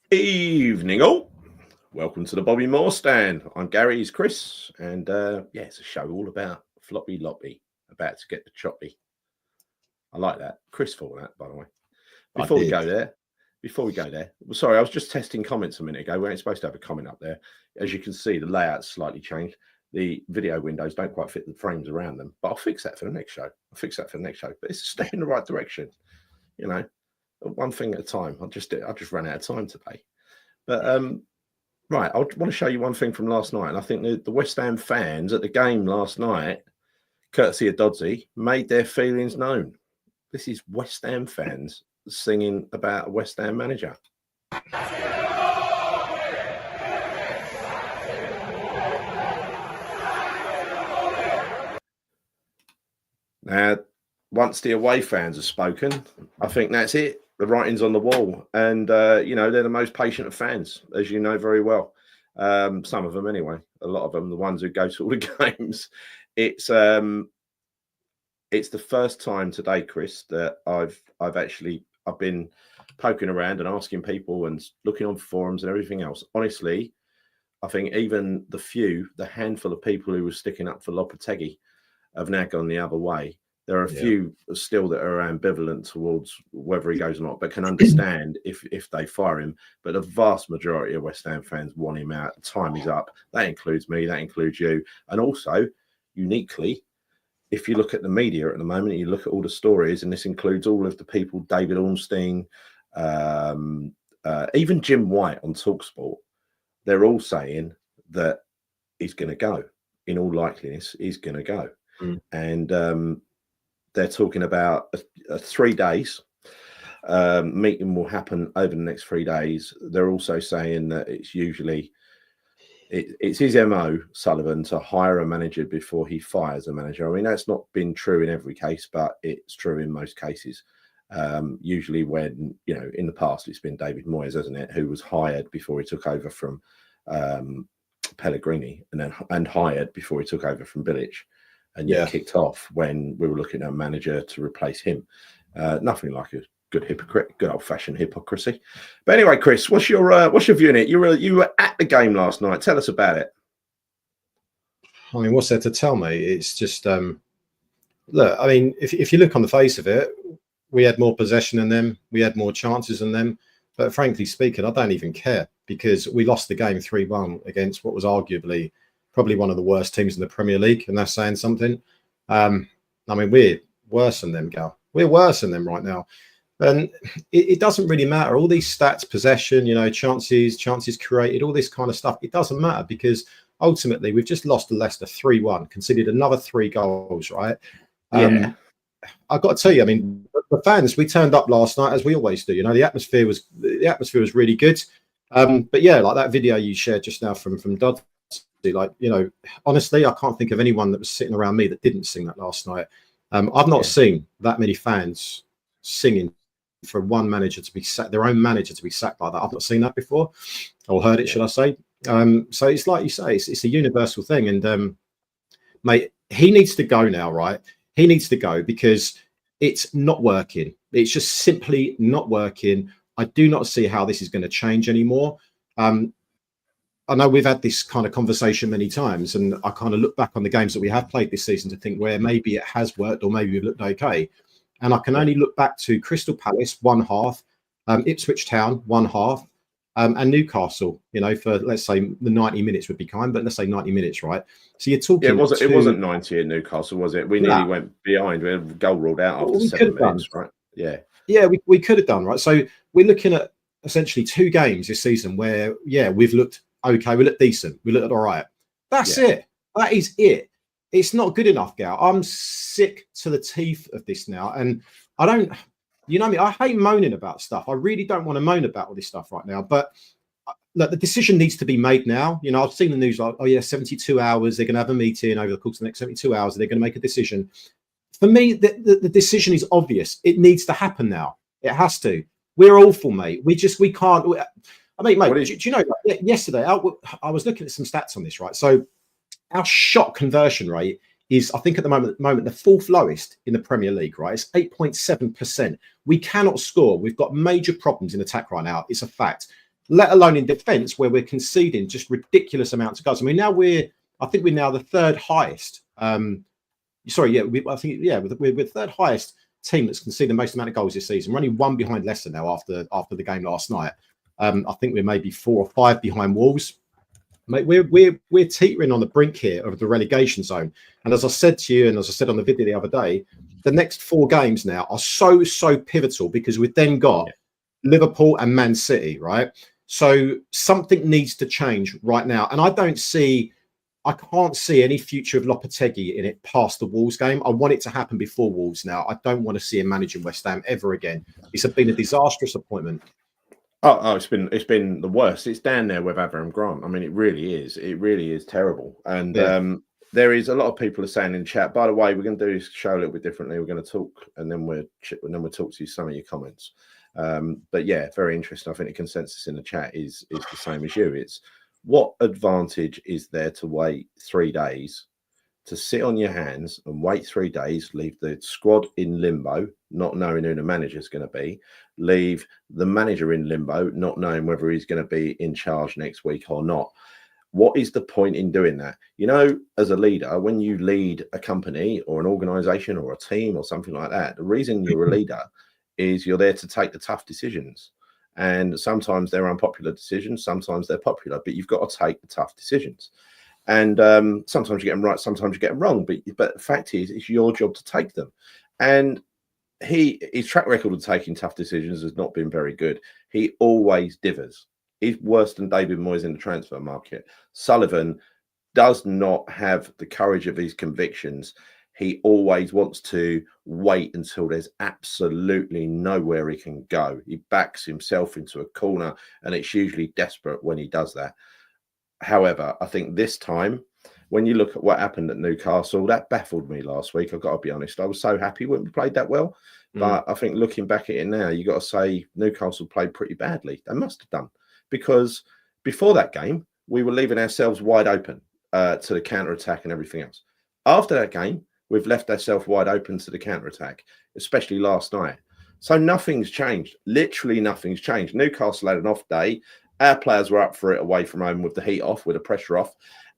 Evening all. Welcome to the Bobby Moore Stand. I'm Gary, he's Chris, and it's a show all about Floppy Loppy, about to get the Choppy. I like that. Chris thought that, by the way. Before we go there, sorry, I was just testing comments a minute ago. We ain't supposed to have a comment up there. As you can see, the layout's slightly changed. The video windows don't quite fit the frames around them, but I'll fix that for the next show. But it's a step in the right direction. You know, one thing at a time. I just ran out of time today. But right, I want to show you one thing from last night. And I think the West Ham fans at the game last night, courtesy of Dodsey, made their feelings known. This is West Ham fans singing about a West Ham manager. Now, once the away fans have spoken, I think that's it. The writing's on the wall. And, they're the most patient of fans, as you know very well. Some of them anyway. A lot of them, the ones who go to all the games. It's the first time today, Chris, that I've been poking around and asking people and looking on forums and everything else. Honestly, I think even the handful of people who were sticking up for Lopetegui have now gone the other way. There are a few still that are ambivalent towards whether he goes or not, but can understand if they fire him. But the vast majority of West Ham fans want him out. Time is up. That includes me. That includes you. And also, uniquely, if you look at the media at the moment, you look at all the stories, and this includes all of the people, David Ornstein, even Jim White on TalkSport, they're all saying that he's going to go. In all likeliness, he's going to go. And they're talking about 3 days. Meeting will happen over the next 3 days. They're also saying that it's usually it's his MO, Sullivan, to hire a manager before he fires a manager. I mean, that's not been true in every case, but it's true in most cases. Usually when, in the past, it's been David Moyes, hasn't it, who was hired before he took over from Pellegrini and hired before he took over from Bilic. And kicked off when we were looking at a manager to replace him. Nothing like a good old-fashioned hypocrisy. But anyway, Chris, what's your view on it? You were at the game last night. Tell us about it. I mean, what's there to tell, mate? It's just look. I mean, if you look on the face of it, we had more possession than them. We had more chances than them. But frankly speaking, I don't even care because we lost the game 3-1 against what was arguably probably one of the worst teams in the Premier League, and that's saying something. I mean, we're worse than them, Gal. We're worse than them right now. And it doesn't really matter. All these stats, possession, chances created, all this kind of stuff, it doesn't matter because ultimately we've just lost to Leicester 3-1, conceded another 3 goals, right? I've got to tell you, I mean, the fans, we turned up last night as we always do. The atmosphere was really good. But yeah, like that video you shared just now from Dodd. Like, honestly, I can't think of anyone that was sitting around me that didn't sing that last night. I've not seen that many fans singing for one manager to be sacked, their own manager to be sacked like that. I've not seen that before, or heard it, should I say. So it's like you say, it's a universal thing. And mate, he needs to go now, right? He needs to go because it's not working. It's just simply not working. I do not see how this is going to change anymore. I know we've had this kind of conversation many times, and I kind of look back on the games that we have played this season to think where maybe it has worked or maybe we've looked okay. And I can only look back to Crystal Palace, 1 half, Ipswich Town, 1 half, and Newcastle, for, let's say, the 90 minutes would be kind, but let's say 90 minutes, right? So you're talking... Yeah, it wasn't 90 in Newcastle, was it? We nearly went behind. We had a goal ruled out after 7 minutes, right? Yeah. Yeah, we could have done, right? So we're looking at essentially 2 games this season where, we've looked okay, we look decent, we look all right. That's it. That is it. It's not good enough, Gal. I'm sick to the teeth of this now. And I don't, me, I hate moaning about stuff. I really don't want to moan about all this stuff right now. But look, the decision needs to be made now. I've seen the news like, 72 hours. They're going to have a meeting over the course of the next 72 hours. They're going to make a decision. For me, the decision is obvious. It needs to happen now. It has to. We're awful, mate. We can't. I mean, mate, do you know, yesterday I was looking at some stats on this, right? So our shot conversion rate is, I think at the moment, the 4th lowest in the Premier League, right? It's 8.7%. We cannot score. We've got major problems in attack right now. It's a fact. let alone in defence where we're conceding just ridiculous amounts of goals. I mean, I think we're now the third highest. We're third highest team that's conceded the most amount of goals this season. We're only one behind Leicester now after the game last night. I think we're maybe 4 or 5 behind Wolves. Mate, we're teetering on the brink here of the relegation zone. And as I said to you, and as I said on the video the other day, the next 4 games now are so pivotal because we've then got Liverpool and Man City, right? So something needs to change right now. And I can't see any future of Lopetegui in it past the Wolves game. I want it to happen before Wolves now. I don't want to see him managing West Ham ever again. It's been a disastrous appointment. Oh, it's been the worst. It's down there with Avram Grant. I mean, it really is. It really is terrible. And there is a lot of people are saying in chat. By the way, we're going to do this show a little bit differently. We're going to talk, and then we'll talk to you some of your comments. But yeah, very interesting. I think the consensus in the chat is the same as you. It's what advantage is there to wait 3 days, to sit on your hands and wait 3 days, leave the squad in limbo, not knowing who the manager is going to be, leave the manager in limbo, not knowing whether he's going to be in charge next week or not. What is the point in doing that? You know, as a leader, when you lead a company or an organization or a team or something like that, the reason you're a leader is you're there to take the tough decisions. And sometimes they're unpopular decisions, sometimes they're popular, but you've got to take the tough decisions. And sometimes you get them right, sometimes you get them wrong. But the fact is, it's your job to take them. And his track record of taking tough decisions has not been very good. He always divers. He's worse than David Moyes in the transfer market. Sullivan does not have the courage of his convictions. He always wants to wait until there's absolutely nowhere he can go. He backs himself into a corner, and it's usually desperate when he does that. However, I think this time, when you look at what happened at Newcastle, that baffled me last week. I've got to be honest. I was so happy when we played that well. But I think looking back at it now, you've got to say Newcastle played pretty badly. They must have done. Because before that game, we were leaving ourselves wide open to the counter-attack and everything else. After that game, we've left ourselves wide open to the counter-attack, especially last night. So nothing's changed. Literally nothing's changed. Newcastle had an off day. Our players were up for it away from home with the heat off, with the pressure off.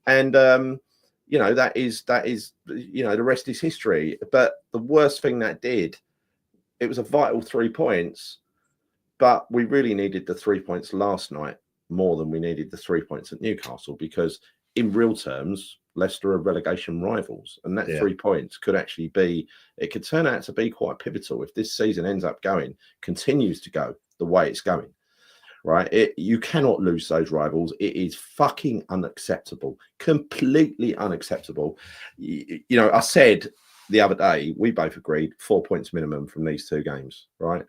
And, that is, the rest is history. But the worst thing that did, it was a vital 3 points, but we really needed the 3 points last night more than we needed the 3 points at Newcastle, because in real terms, Leicester are relegation rivals. And that 3 points could actually it could turn out to be quite pivotal if this season continues to go the way it's going. Right, you cannot lose those rivals. It is fucking unacceptable, completely unacceptable. I said the other day, we both agreed 4 points minimum from these 2 games, right?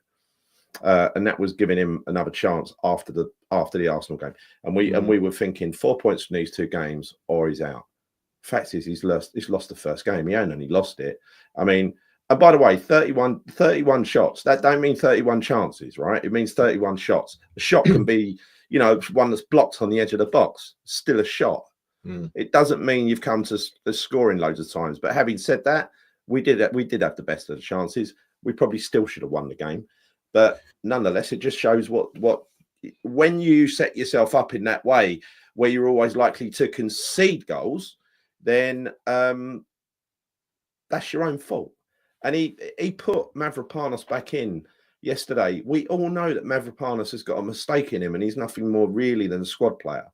And that was giving him another chance after the Arsenal game, and we were thinking 4 points from these 2 games or he's out. Fact is, he's lost the first game. He only lost it. I mean. And by the way, 31 shots, that don't mean 31 chances, right? It means 31 shots. A shot can be, one that's blocked on the edge of the box, still a shot. It doesn't mean you've come to scoring loads of times. But having said that, we did have the best of the chances. We probably still should have won the game. But nonetheless, it just shows what when you set yourself up in that way, where you're always likely to concede goals, then that's your own fault. And he put Mavropanos back in yesterday. We all know that Mavropanos has got a mistake in him, and he's nothing more really than a squad player.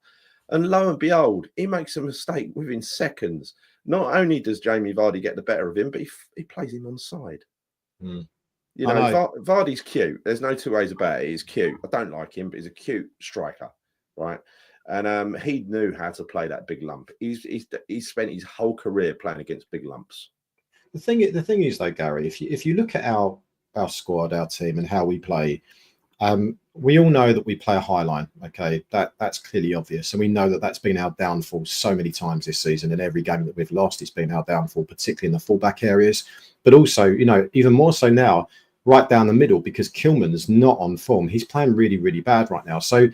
And lo and behold, he makes a mistake within seconds. Not only does Jamie Vardy get the better of him, but he plays him on side. Vardy's cute. There's no 2 ways about it. He's cute. I don't like him, but he's a cute striker, right? And he knew how to play that big lump. He's spent his whole career playing against big lumps. The thing is, though, Gary, if you look at our squad, our team, and how we play, we all know that we play a high line. Okay, that's clearly obvious, and we know that that's been our downfall so many times this season. In every game that we've lost, it's been our downfall, particularly in the fullback areas, but also, even more so now, right down the middle, because Kilman's not on form. He's playing really, really bad right now. So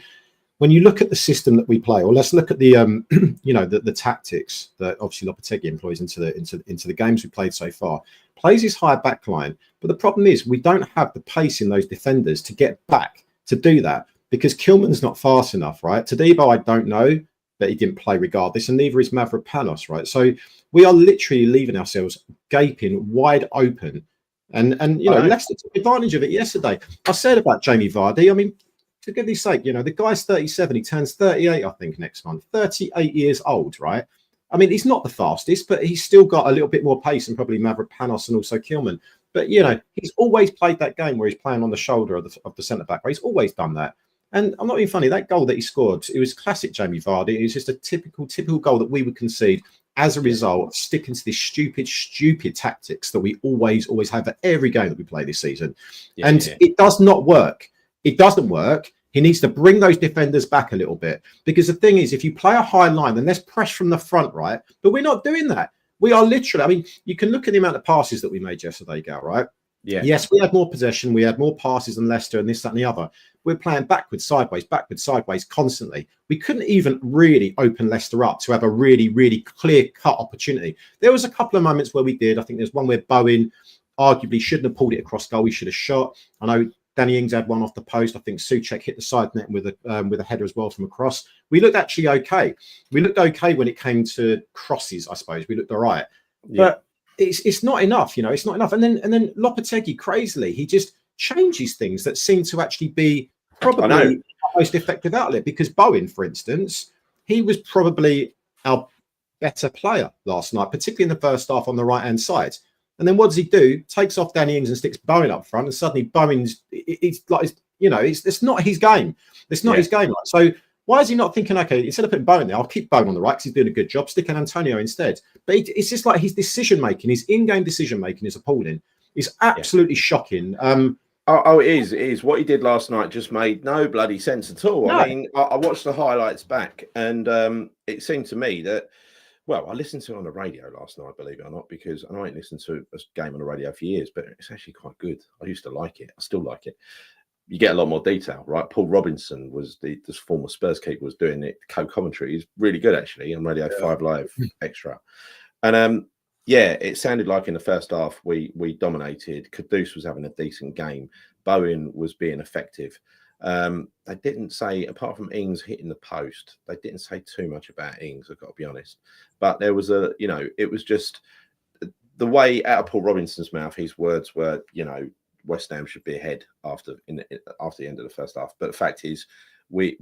when you look at the system that we play, or let's look at the the tactics that obviously Lopetegui employs into the games we played so far, plays his high back line. But the problem is we don't have the pace in those defenders to get back to do that. because Kilman's not fast enough, right? Todibo, I don't know, but he didn't play regardless, and neither is Mavropanos, right? So we are literally leaving ourselves gaping wide open. And you know, Leicester took advantage of it yesterday. I said about Jamie Vardy, I mean, for goodness sake, you know, the guy's 37, he turns 38, I think, next month. 38 years old, right? I mean, he's not the fastest, but he's still got a little bit more pace than probably Mavropanos and also Kilman. But, you know, he's always played that game where he's playing on the shoulder of the centre-back, right? He's always done that. And I'm not being funny, that goal that he scored, it was classic Jamie Vardy. It was just a typical goal that we would concede as a result of sticking to this stupid tactics that we always have at every game that we play this season. It does not work. It doesn't work. He needs to bring those defenders back a little bit. Because the thing is, if you play a high line, then let's press from the front, right? But we're not doing that. We are literally, I mean, you can look at the amount of passes that we made yesterday, Gal, right? Yeah. Yes, we had more possession. We had more passes than Leicester and this, that, and the other. We're playing backwards, sideways constantly. We couldn't even really open Leicester up to have a really clear-cut opportunity. There was a couple of moments where we did. I think there's one where Bowen arguably shouldn't have pulled it across goal. He should have shot. I know Danny Ings had one off the post. I think Souček hit the side net with a header as well from across. We looked actually okay. We looked okay when it came to crosses, I suppose. We looked all right. Yeah. But it's not enough, you know, it's not enough. And then Lopetegui, crazily, he just changes things that seem to actually be probably the most effective outlet. Because Bowen, for instance, he was probably our better player last night, particularly in the first half on the right-hand side. And then what does he do? Takes off Danny Ings and sticks Bowen up front, and suddenly Bowen's, it's like, you know, it's not his game. It's not his game. Right? So why is he not thinking, okay, instead of putting Bowen there, I'll keep Bowen on the right because he's doing a good job, sticking Antonio instead. But it's just like his decision-making, his in-game decision-making is appalling. It's absolutely shocking. It is. What he did last night just made no bloody sense at all. No. I mean, I watched the highlights back, and it seemed to me that, well, I listened to it on the radio last night, believe it or not, because I ain't listened to a game on the radio for years, but it's actually quite good. I used to like it. I still like it. You get a lot more detail, right? Paul Robinson was this former Spurs keeper, was doing it, co-commentary. He's really good, actually, on Radio 5 Live Extra. And it sounded like in the first half we dominated. Kudus was having a decent game. Bowen was being effective. They didn't say, apart from Ings hitting the post, they didn't say too much about Ings, I've got to be honest. But there was it was just the way out of Paul Robinson's mouth, his words were, you know, West Ham should be ahead after the end of the first half. But the fact is, we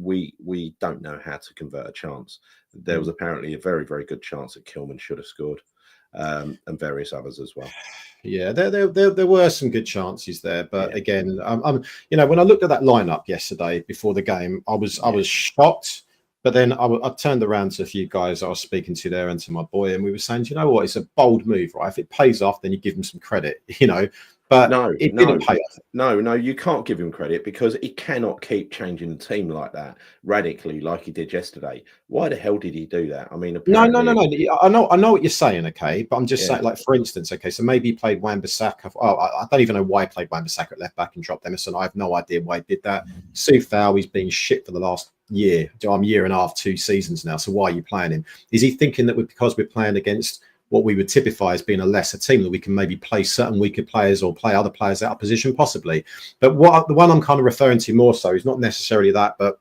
don't know how to convert a chance. There was apparently a very, very good chance that Kilman should have scored, and various others as well. Yeah, there were some good chances there, but again, you know, when I looked at that lineup yesterday before the game, I was shocked. But then I turned around to a few guys I was speaking to there and to my boy, and we were saying, you know what, it's a bold move, right? If it pays off, then you give them some credit, you know. But it didn't pay off. No, you can't give him credit because he cannot keep changing the team like that radically, like he did yesterday. Why the hell did he do that? I mean, no. I know what you're saying, okay, but I'm just saying, like, for instance, okay, so maybe he played Wan-Bissaka. Oh, I don't even know why he played Wan-Bissaka at left back and dropped Emerson. I have no idea why he did that. Soufal, he's been shit for the last year. I'm year and a half, 2 seasons now. So why are you playing him? Is he thinking that because we're playing against what we would typify as being a lesser team, that we can maybe play certain weaker players or play other players out of position, possibly? But the one I'm kind of referring to more so is not necessarily that, but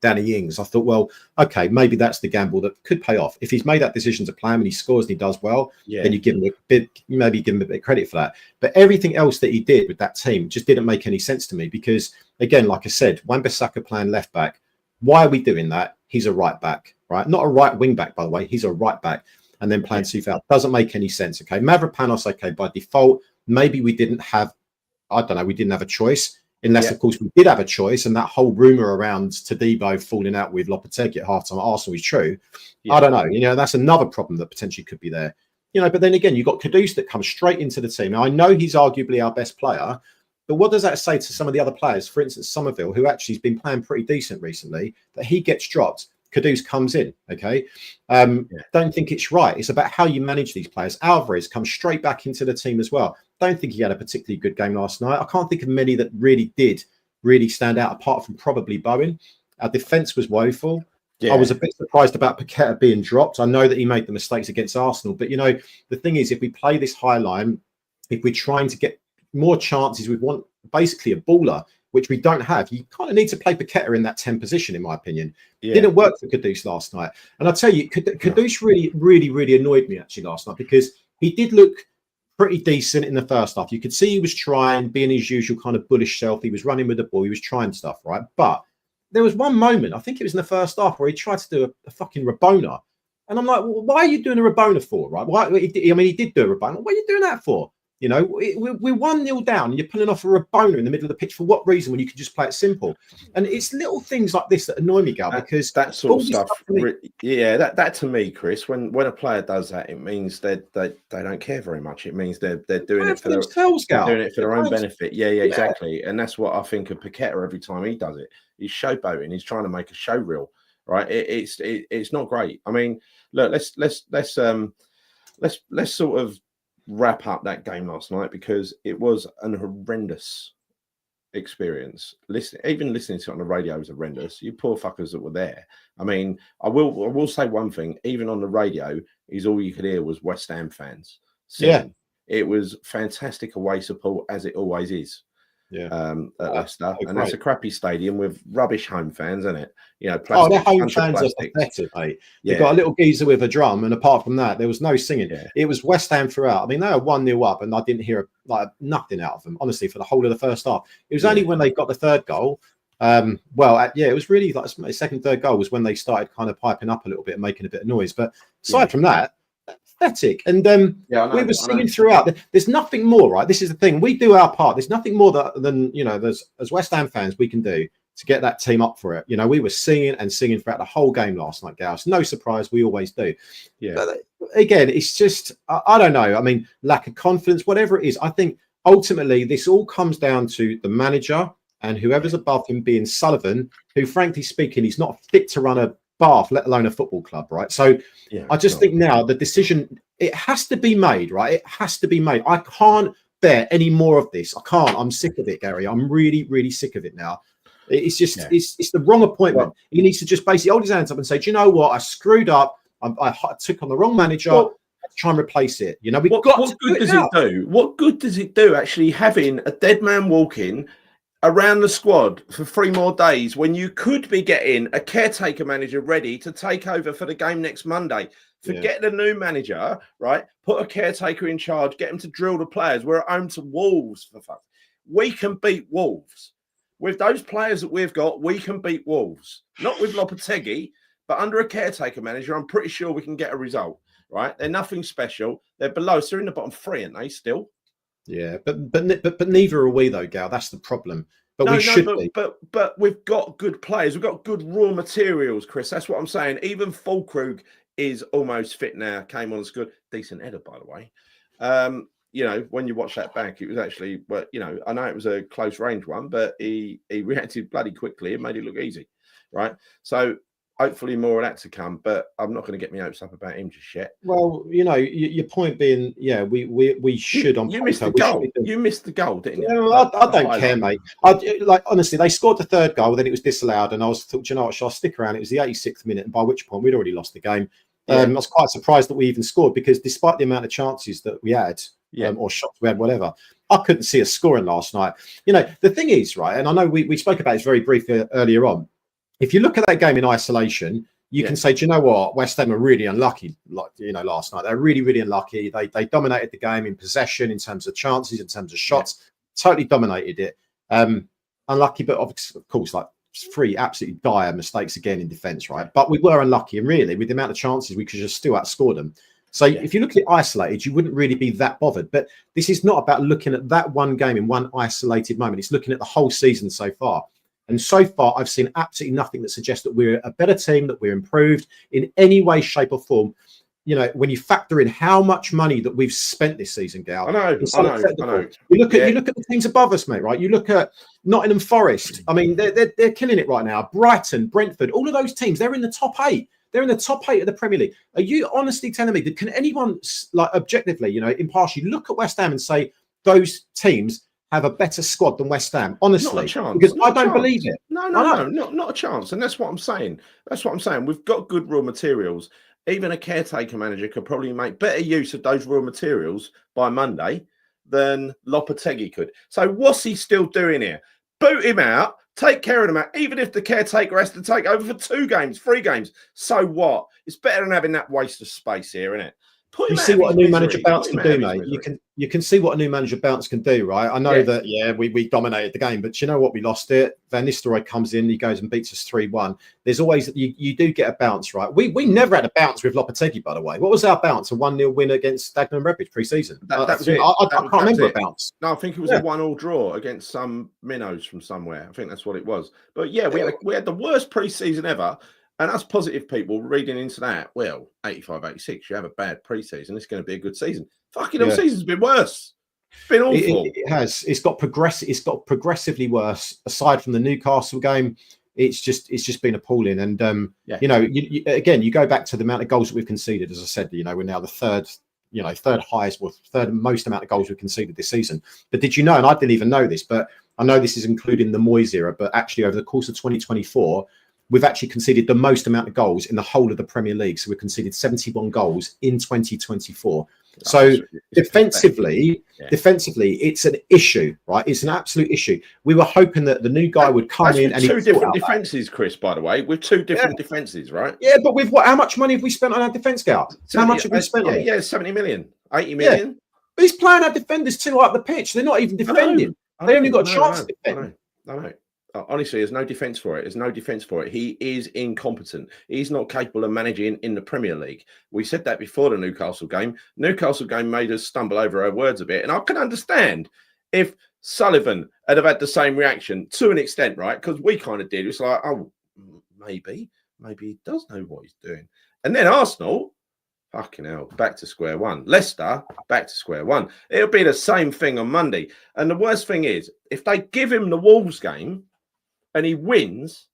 Danny Ings. I thought, well, okay, maybe that's the gamble that could pay off. If he's made that decision to play him and he scores and he does well, then you give him maybe give him a bit of credit for that. But everything else that he did with that team just didn't make any sense to me because, again, like I said, Wan-Bissaka playing left back. Why are we doing that? He's a right back, right? Not a right wing back, by the way. He's a right back. And then playing Soufal doesn't make any sense. Okay, Mavropanos, okay, by default, maybe we didn't have a choice, unless of course we did have a choice, and that whole rumor around Todibo falling out with Lopetegui at halftime at Arsenal is true. I don't know, you know, that's another problem that potentially could be there. You know, but then again, you've got Kudus that comes straight into the team. Now, I know he's arguably our best player, but what does that say to some of the other players? For instance, Somerville, who actually has been playing pretty decent recently, that he gets dropped. Kudus comes in, okay? Don't think it's right. It's about how you manage these players. Alvarez comes straight back into the team as well. Don't think he had a particularly good game last night. I can't think of many that really did stand out, apart from probably Bowen. Our defence was woeful. I was a bit surprised about Paqueta being dropped. I know that he made the mistakes against Arsenal, but, you know, the thing is, if we play this high line, if we're trying to get more chances, we want basically a baller. which we don't have. You kind of need to play Paqueta in that 10 position, in my opinion. Yeah. Didn't work for Kudus last night. And I'll tell you, Kudus really annoyed me actually last night, because he did look pretty decent in the first half. You could see he was trying, being his usual kind of bullish self. He was running with the ball. He was trying stuff, right? But there was one moment, I think it was in the first half, where he tried to do a fucking Rabona. And I'm like, well, why are you doing a Rabona for, right? Why? I mean, he did do a Rabona. What are you doing that for? You know, we're 1-0 down and you're pulling off a Rabona in the middle of the pitch. For what reason, when you can just play it simple? And it's little things like this that annoy me, Gal, because that sort of stuff, that to me, Chris, when a player does that, it means they don't care very much. It means they're doing it for their own benefit. Yeah, exactly. And that's what I think of Paqueta every time he does it. He's showboating. He's trying to make a show reel, right? It's not great. I mean, look, let's sort of wrap up that game last night, because it was an horrendous experience. Even listening to it on the radio was horrendous. You poor fuckers that were there. I mean, I will say one thing. Even on the radio, all you could hear was West Ham fans singing. Yeah. It was fantastic away support, as it always is. Yeah, at Leicester, and that's a crappy stadium with rubbish home fans, isn't it? You know, their home fans are pathetic, mate. They've got a little geezer with a drum, and apart from that, there was no singing. Yeah. It was West Ham throughout. I mean, they were 1-0 up, and I didn't hear nothing out of them, honestly, for the whole of the first half. It was only when they got the third goal. It was really like the second, third goal was when they started kind of piping up a little bit and making a bit of noise. But aside from that, pathetic. And we were singing throughout. There's nothing more, right? This is the thing. We do our part. There's nothing more than you know, as West Ham fans we can do to get that team up for it. You know, we were singing throughout the whole game last night, Gals. No surprise, we always do. Yeah. But again, it's just I don't know. I mean, lack of confidence, whatever it is. I think ultimately this all comes down to the manager and whoever's above him, being Sullivan, who, frankly speaking, he's not fit to run a Bath, let alone a football club, right? So I just think now the decision, it has to be made, right? It has to be made. I can't bear any more of this. I can't. I'm sick of it, Gary. I'm really sick of it now. It's just it's the wrong appointment. He needs to just basically hold his hands up and say, do you know what? I screwed up. I took on the wrong manager. Let's try and replace it. You know, what good does it do? What good does it do actually having a dead man walking around the squad for 3 more days when you could be getting a caretaker manager ready to take over for the game next Monday? Forget the new manager, right? Put a caretaker in charge, get him to drill the players. We're at home to Wolves, for fuck. We can beat Wolves. With those players that we've got, we can beat Wolves. Not with Lopetegui, but under a caretaker manager, I'm pretty sure we can get a result, right? They're nothing special. They're below. So they're in the bottom 3, aren't they, still? Yeah, but neither are we, though, Gal. That's the problem. But we should be. But we've got good players. We've got good raw materials, Chris. That's what I'm saying. Even Fulkrug is almost fit now. Came on as good. Decent header, by the way. You know, when you watch that back, it was actually, well, you know, I know it was a close range one, but he reacted bloody quickly and made it look easy, right? So hopefully more of that to come, but I'm not going to get my hopes up about him just yet. Well, you know, your point being, we should on. You missed the goal. You missed the goal, didn't you? No, I don't care, mate. Honestly, they scored the third goal, then it was disallowed, and I thought, you know what, shall I stick around? It was the 86th minute, and by which point we'd already lost the game. I was quite surprised that we even scored, because despite the amount of chances that we had, or shots we had, whatever, I couldn't see us scoring last night. You know, the thing is, right, and I know we spoke about this very briefly earlier on. If you look at that game in isolation, you can say, do you know what? West Ham are really unlucky, last night. They're really unlucky. They dominated the game in possession, in terms of chances, in terms of shots, totally dominated it. Unlucky, but of course, like 3 absolutely dire mistakes again in defence, right? But we were unlucky, and really, with the amount of chances, we could just still outscore them. So if you look at it isolated, you wouldn't really be that bothered. But this is not about looking at that one game in one isolated moment. It's looking at the whole season so far. And so far, I've seen absolutely nothing that suggests that we're a better team, that we're improved in any way, shape, or form. You know, when you factor in how much money that we've spent this season, Gal. I know. You look at the teams above us, mate. Right? You look at Nottingham Forest. I mean, they're killing it right now. Brighton, Brentford, all of those teams, they're in the top 8. They're in the top 8 of the Premier League. Are you honestly telling me that can anyone, like, objectively, you know, impartially look at West Ham and say those teams have a better squad than West Ham? Honestly, not a chance. Because I don't believe it. No, not a chance. And that's what I'm saying. We've got good raw materials. Even a caretaker manager could probably make better use of those raw materials by Monday than Lopetegui could. So what's he still doing here? boot him out, take care of him out, even if the caretaker has to take over for 2 games, 3 games. So what? It's better than having that waste of space here, isn't it? You see what a new manager bounce can do, mate. You can see what a new manager bounce can do, right? I know that we dominated the game, but you know what? We lost it. Van Nistelrooy comes in, he goes and beats us 3-1. There's always you do get a bounce, right? We never had a bounce with Lopetegui, by the way. What was our bounce? A 1-0 win against Dagenham Redbridge pre-season. That was it. I can't remember a bounce. No, I think it was a 1-1 draw against some minnows from somewhere. I think that's what it was. But yeah, we had the worst pre-season ever. And us positive people reading into that, well, 85, 86, you have a bad pre-season, it's going to be a good season. Fucking the season's been worse. It's been awful. It has. It's got progressively worse. Aside from the Newcastle game, it's just been appalling. And you know, again, you go back to the amount of goals that we've conceded. As I said, you know, we're now the third highest, or third most amount of goals we've conceded this season. But did you know? And I didn't even know this, but I know this is including the Moyes era. But actually, over the course of 2024. We've actually conceded the most amount of goals in the whole of the Premier League. So we conceded 71 goals in 2024. So defensively, it's an issue, right? It's an absolute issue. We were hoping that the new guy would come in and 2 different defenses, Chris, by the way, with 2 different defenses, right? Yeah, but with how much money have we spent on our defence, Gal? How much have we spent on it? Yeah, 70 million, 80 million. Yeah. But he's playing our defenders too up the pitch. They're not even defending. They only got a chance to defend. No. Honestly, there's no defence for it. There's no defence for it. He is incompetent. He's not capable of managing in the Premier League. We said that before the Newcastle game. Newcastle game made us stumble over our words a bit. And I can understand if Sullivan had have had the same reaction to an extent, right? Because we kind of did. It's like, oh, maybe he does know what he's doing. And then Arsenal, fucking hell, back to square one. Leicester, back to square one. It'll be the same thing on Monday. And the worst thing is, if they give him the Wolves game, and he wins,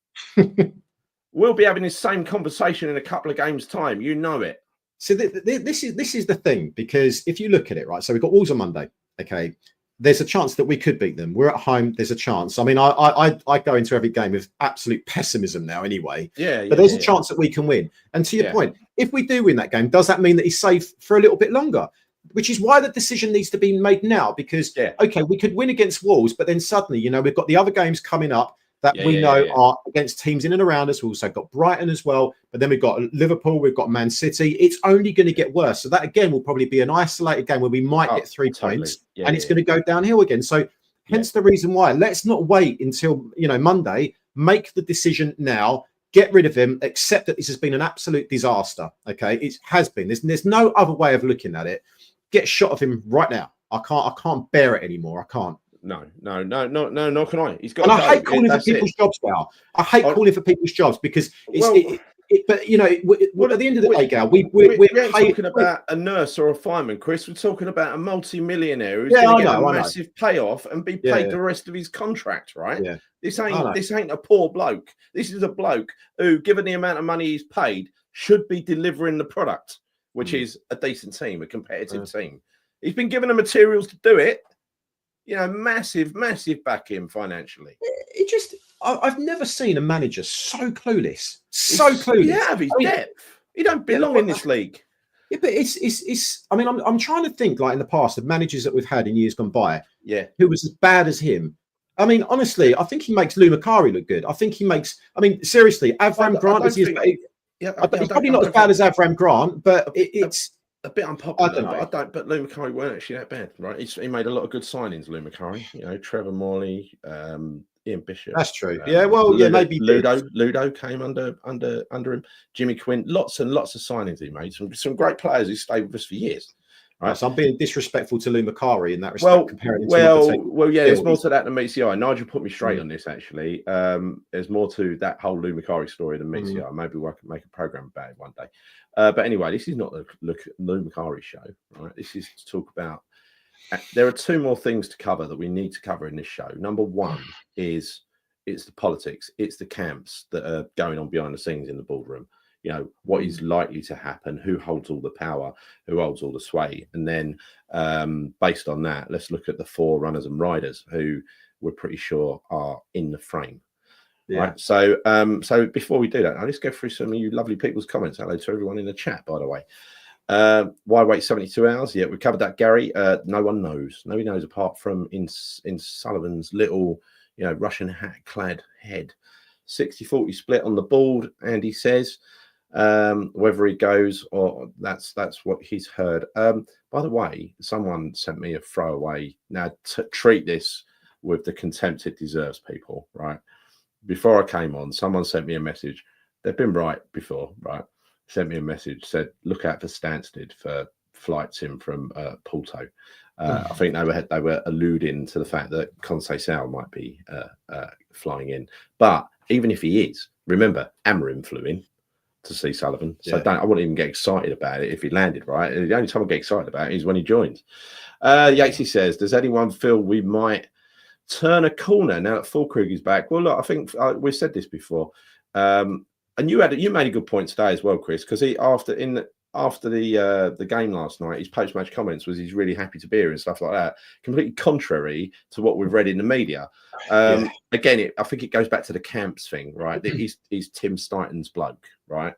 we'll be having this same conversation in a couple of games' time. You know it. So this is the thing, because if you look at it, right, so we've got Wolves on Monday, okay, there's a chance that we could beat them. We're at home, there's a chance. I mean, I go into every game with absolute pessimism now anyway, but there's a chance that we can win. And to your point, if we do win that game, does that mean that he's safe for a little bit longer? Which is why the decision needs to be made now, because, okay, we could win against Wolves, but then suddenly, you know, we've got the other games coming up that we know are against teams in and around us. We've also got Brighton as well, but then we've got Liverpool, we've got Man City. It's only going to get worse. So that, again, will probably be an isolated game where we might get 3 points, and it's going to go downhill again. So hence the reason why. Let's not wait until, you know, Monday. Make the decision now. Get rid of him. Accept that this has been an absolute disaster. Okay, it has been. There's no other way of looking at it. Get a shot of him right now. I can't bear it anymore. I can't. No, nor can I. He's got. And I hate calling for people's jobs now. I hate calling for people's jobs because it's. But you know, at the end of the day, Gal, we're talking about a nurse or a fireman, Chris. We're talking about a multi-millionaire who's going to get a massive payoff and be paid the rest of his contract, right? Yeah. This ain't a poor bloke. This is a bloke who, given the amount of money he's paid, should be delivering the product, which is a decent team, a competitive team. He's been given the materials to do it. You know, massive back in financially. It just, I've never seen a manager so clueless. So clueless. Yeah, his depth. He don't belong in this league. Yeah, but it's. I mean, I'm trying to think, like in the past, of managers that we've had in years gone by. Yeah. Who was as bad as him. I mean, honestly, I think he makes Lou Macari look good. I think he makes. I mean, seriously, Avram Grant is. He's probably not as bad as Avram Grant, but it's. A bit unpopular, but Lou Macari weren't actually that bad, right? He made a lot of good signings, Lou Macari. You know, Trevor Morley, Ian Bishop. That's true. Maybe Ludo came under him. Jimmy Quinn, lots and lots of signings he made. Some great players who stayed with us for years. Right, so I'm being disrespectful to Lou Macari in that respect. There's more to that than meets the eye. Nigel put me straight on this, actually. There's more to that whole Lou Macari story than meets the eye. Maybe we can make a program about it one day. But anyway, this is not the Lou Macari show, right? This is to talk about. There are 2 more things to cover that we need to cover in this show. Number 1 is it's the politics, it's the camps that are going on behind the scenes in the boardroom. You know, what is likely to happen, who holds all the power, who holds all the sway. And then based on that, let's look at the 4 runners and riders who we're pretty sure are in the frame. Yeah. Right. So before we do that, let's go through some of you lovely people's comments. Hello to everyone in the chat, by the way. Why wait 72 hours? Yeah, we covered that, Gary. No one knows. Nobody knows apart from in Sullivan's little Russian hat-clad head. 60-40 split on the board, and he says whether he goes or that's what he's heard. By the way, someone sent me a throwaway. Now, treat this with the contempt it deserves, people, right? Before I came on, someone sent me a message. They've been right before, right? Sent me a message, said, look out for Stansted for flights in from Porto. I think they were alluding to the fact that Conceicao might be flying in. But even if he is, remember, Amorim flew in to see Sullivan. So I wouldn't even get excited about it if he landed, right? The only time I get excited about it is when he joins. Yatesy says, does anyone feel we might turn a corner now that Füllkrug is back? Well, look, I think we've said this before. And you made a good point today as well, Chris, because after the game last night, his post-match comments was he's really happy to be here and stuff like that. Completely contrary to what we've read in the media. Again, I think it goes back to the camps thing, right? He's Tim Steiten's bloke, right?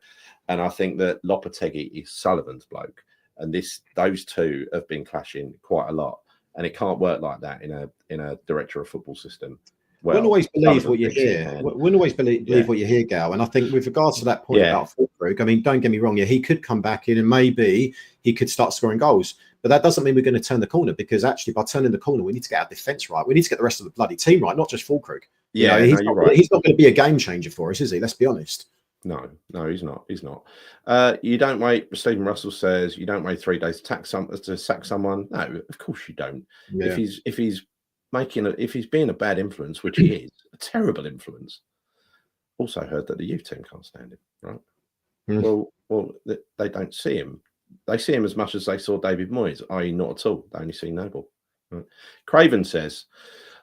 And I think that Lopetegui is Sullivan's bloke, and those two have been clashing quite a lot, and it can't work like that in a director of football system. Well, wouldn't always believe what you hear. Wouldn't always believe what you hear, Gal. And I think with regards to that point about Füllkrug, I mean, don't get me wrong. Yeah, he could come back in and maybe he could start scoring goals. But that doesn't mean we're going to turn the corner, because actually by turning the corner, we need to get our defence right. We need to get the rest of the bloody team right, not just Füllkrug. Yeah, he's not going to be a game changer for us, is he? Let's be honest. No, he's not. He's not. You don't wait. Stephen Russell says you don't wait 3 days to sack someone. No, of course you don't. Yeah. If he's being a bad influence, which he is, a terrible influence. Also heard that the youth team can't stand him, right? Well, they don't see him. They see him as much as they saw David Moyes, i.e. not at all. They only see Noble. Right? Craven says,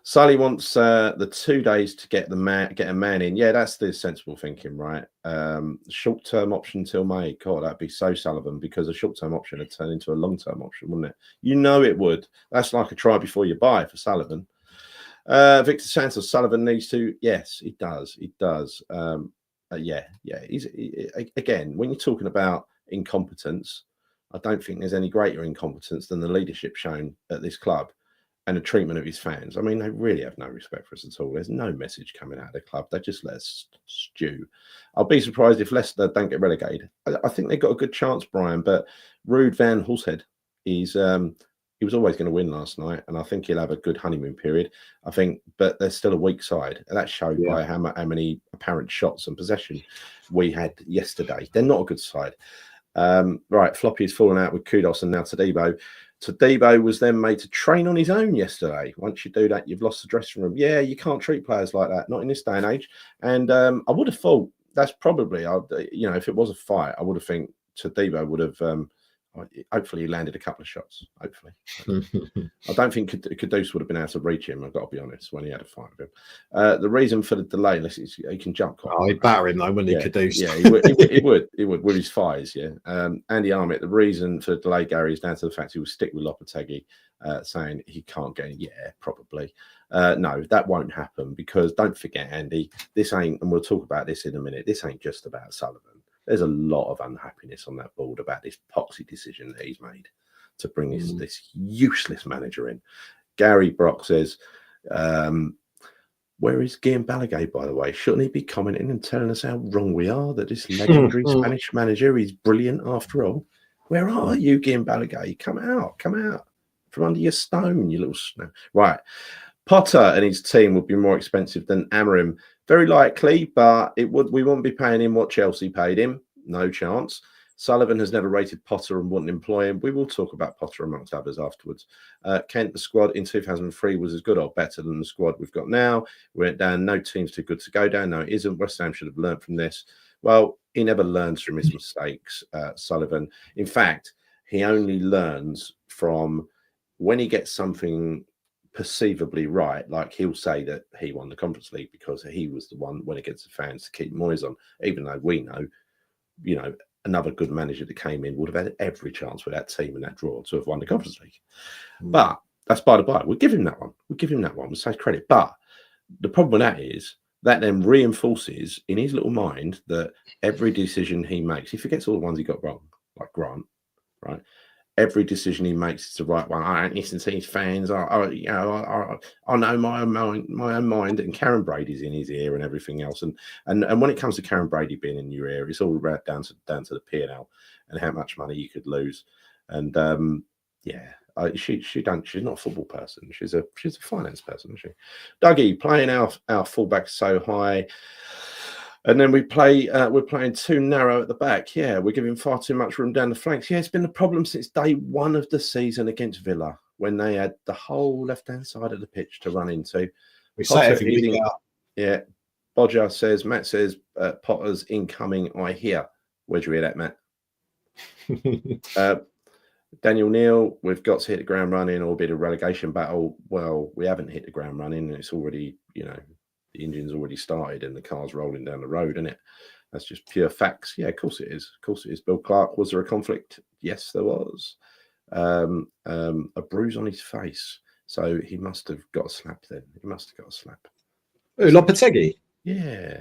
Sully wants the 2 days to get a man in. Yeah, that's the sensible thinking, right? Short-term option till May. God, that'd be so Sullivan, because a short-term option would turn into a long-term option, wouldn't it? You know it would. That's like a try before you buy for Sullivan. Victor Santos, Sullivan needs to. Yes, he does. He does. He's again, when you're talking about incompetence, I don't think there's any greater incompetence than the leadership shown at this club and the treatment of his fans. I mean, they really have no respect for us at all. There's no message coming out of the club. They just let us stew. I'll be surprised if Leicester don't get relegated. I think they've got a good chance, Brian, but Ruud van Hulshead, he was always going to win last night, and I think he'll have a good honeymoon period. I think, but they're still a weak side. And that's showed by how many apparent shots and possession we had yesterday. They're not a good side. Right, Floppy has fallen out with Kudos and now Todibo. Todibo was then made to train on his own yesterday. Once you do that, you've lost the dressing room. Yeah, you can't treat players like that, not in this day and age. And I would have thought that's probably, if it was a fight, I would have think Todibo would have, hopefully he landed a couple of shots, hopefully. I don't think Kudus would have been able to reach him, I've got to be honest, when he had a fight with him. The reason for the delay, he can jump quite he'd batter him though, wouldn't he, Kudus? Yeah, he would with his thighs, yeah. Andy Armit, the reason for the delay, Gary, is down to the fact he will stick with Lopetegui, saying he can't get in. Yeah, probably. No, that won't happen, because don't forget, Andy, this ain't, and we'll talk about this in a minute, this ain't just about Sullivan. There's a lot of unhappiness on that board about this poxy decision that he's made to bring this useless manager in. Gary Brock says, where is Guillaume Balaguer, by the way? Shouldn't he be commenting and telling us how wrong we are, that this legendary Spanish manager is brilliant after all? Where are you, Guillaume Balaguer? Come out from under your stone, you little snap. Right. Potter and his team would be more expensive than Amorim. Very likely, but we wouldn't be paying him what Chelsea paid him. No chance. Sullivan has never rated Potter and wouldn't employ him. We will talk about Potter amongst others afterwards. Kent, the squad in 2003 was as good or better than the squad we've got now. We went down. No team's too good to go down. No, it isn't. West Ham should have learned from this. Well, he never learns from his mistakes, Sullivan. In fact, he only learns from when he gets something perceivably right, like he'll say that he won the Conference League because he was the one when against the fans to keep Moyes on, even though we know, another good manager that came in would have had every chance with that team and that draw to have won the Conference League. But that's by the by. We'll give him that one. We'll say credit. But the problem with that is that then reinforces in his little mind that every decision he makes, he forgets all the ones he got wrong, like Grant, right? every decision he makes is the right one. I don't listen to his fans. I know my own mind. And Karen Brady's in his ear and everything else. And when it comes to Karen Brady being in your ear, it's all right down to the P&L and how much money you could lose. And she's not a football person. She's a finance person, isn't she? Dougie playing our fullback so high. And then we're playing too narrow at the back. Yeah, we're giving far too much room down the flanks. Yeah, it's been a problem since day one of the season against Villa when they had the whole left-hand side of the pitch to run into. We say every week out. Yeah, Bodger says, Matt says, Potter's incoming, I hear. Where'd you hear that, Matt? Daniel Neal, we've got to hit the ground running or be a relegation battle. Well, we haven't hit the ground running. It's already, the engine's already started and the car's rolling down the road, isn't it? That's just pure facts. Yeah, of course it is. Of course it is. Bill Clark, was there a conflict? Yes, there was. A bruise on his face. So he must have got a slap then. He must have got a slap. Oh, Lopetegui? Yeah.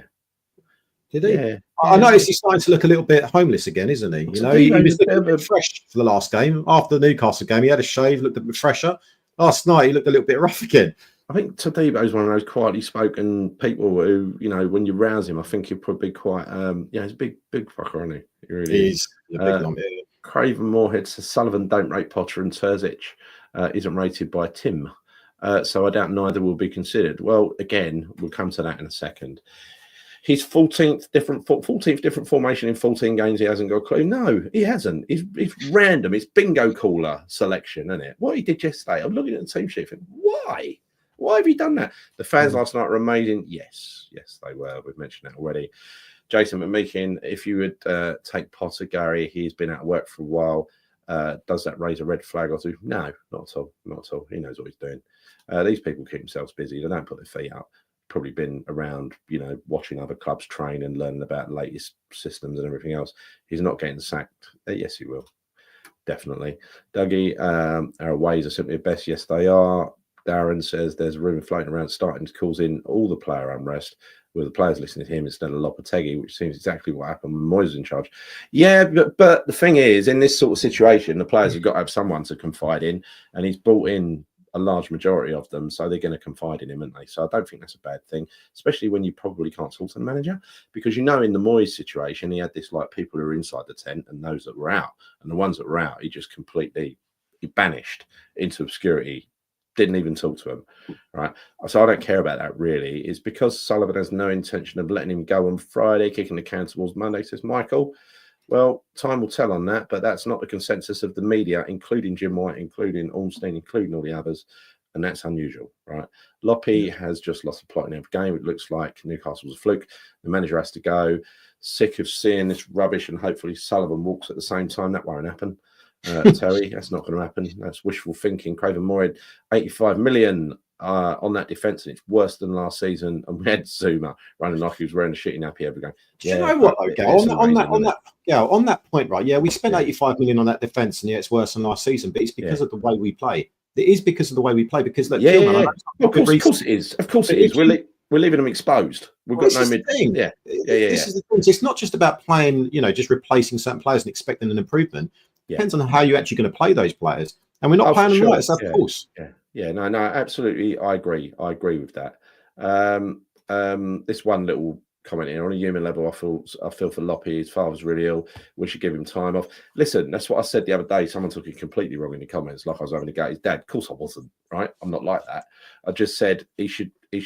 Did he? Yeah. I noticed he's starting to look a little bit homeless again, isn't he? He was looking a bit fresh for the last game. After the Newcastle game, he had a shave, looked a bit fresher. Last night, he looked a little bit rough again. I think Tadibo is one of those quietly spoken people who, when you rouse him, I think he'll probably be quite, he's a big fucker, isn't he? He really is. He's a big lump, yeah. Craven Moorhead says Sullivan don't rate Potter and Terzic isn't rated by Tim. So I doubt neither will be considered. Well, again, we'll come to that in a second. His 14th different formation in 14 games, he hasn't got a clue. No, he hasn't. It's random. It's bingo caller selection, isn't it? What he did yesterday, I'm looking at the team sheet thinking, why? Why have you done that? The fans last night were amazing. Yes, they were. We've mentioned that already. Jason McMeekin, if you would take Potter, Gary, he's been out of work for a while. Does that raise a red flag or two? No, not at all. Not at all. He knows what he's doing. These people keep themselves busy. They don't put their feet up. Probably been around, watching other clubs train and learning about the latest systems and everything else. He's not getting sacked. Yes, he will. Definitely. Dougie, our ways are simply best. Yes, they are. Darren says there's a rumour floating around starting to cause in all the player unrest with the players listening to him instead of Lopetegui, which seems exactly what happened when Moyes was in charge. Yeah, but the thing is, in this sort of situation, the players have got to have someone to confide in, and he's brought in a large majority of them, so they're going to confide in him, aren't they? So I don't think that's a bad thing, especially when you probably can't talk to the manager, because in the Moyes situation, he had this people who were inside the tent and those that were out, and the ones that were out, he just completely banished into obscurity. Didn't even talk to him, right? So I don't care about that, really. It's because Sullivan has no intention of letting him go on Friday, kicking the can towards Monday, says Michael. Well, time will tell on that, but that's not the consensus of the media, including Jim White, including Ornstein, including all the others, and that's unusual, right? Loppy has just lost the plot in every game. It looks like Newcastle's a fluke. The manager has to go. Sick of seeing this rubbish, and hopefully Sullivan walks at the same time. That won't happen. Terry, that's not going to happen. That's wishful thinking. Craven Moorhead, 85 million on that defence, and it's worse than last season. And we had Zuma running like he was wearing a shitty nappy every game. Yeah, you know what, though, Gal? On that point, right? Yeah, we spent 85 million on that defence, and yeah, it's worse than last season. But it's because of the way we play. It is because of the way we play. Because look, of course it is. Of course it is. We're leaving them exposed. We've got no mid. This is the thing. It's not just about playing, just replacing certain players and expecting an improvement. Depends on how you're actually going to play those players, and we're not playing them right. So of course, no, absolutely, I agree with that. This one little comment here on a human level, I feel for Loppy. His father's really ill. We should give him time off. Listen, that's what I said the other day. Someone took it completely wrong in the comments, like I was having a go at his dad. Of course, I wasn't. Right? I'm not like that. I just said he should. We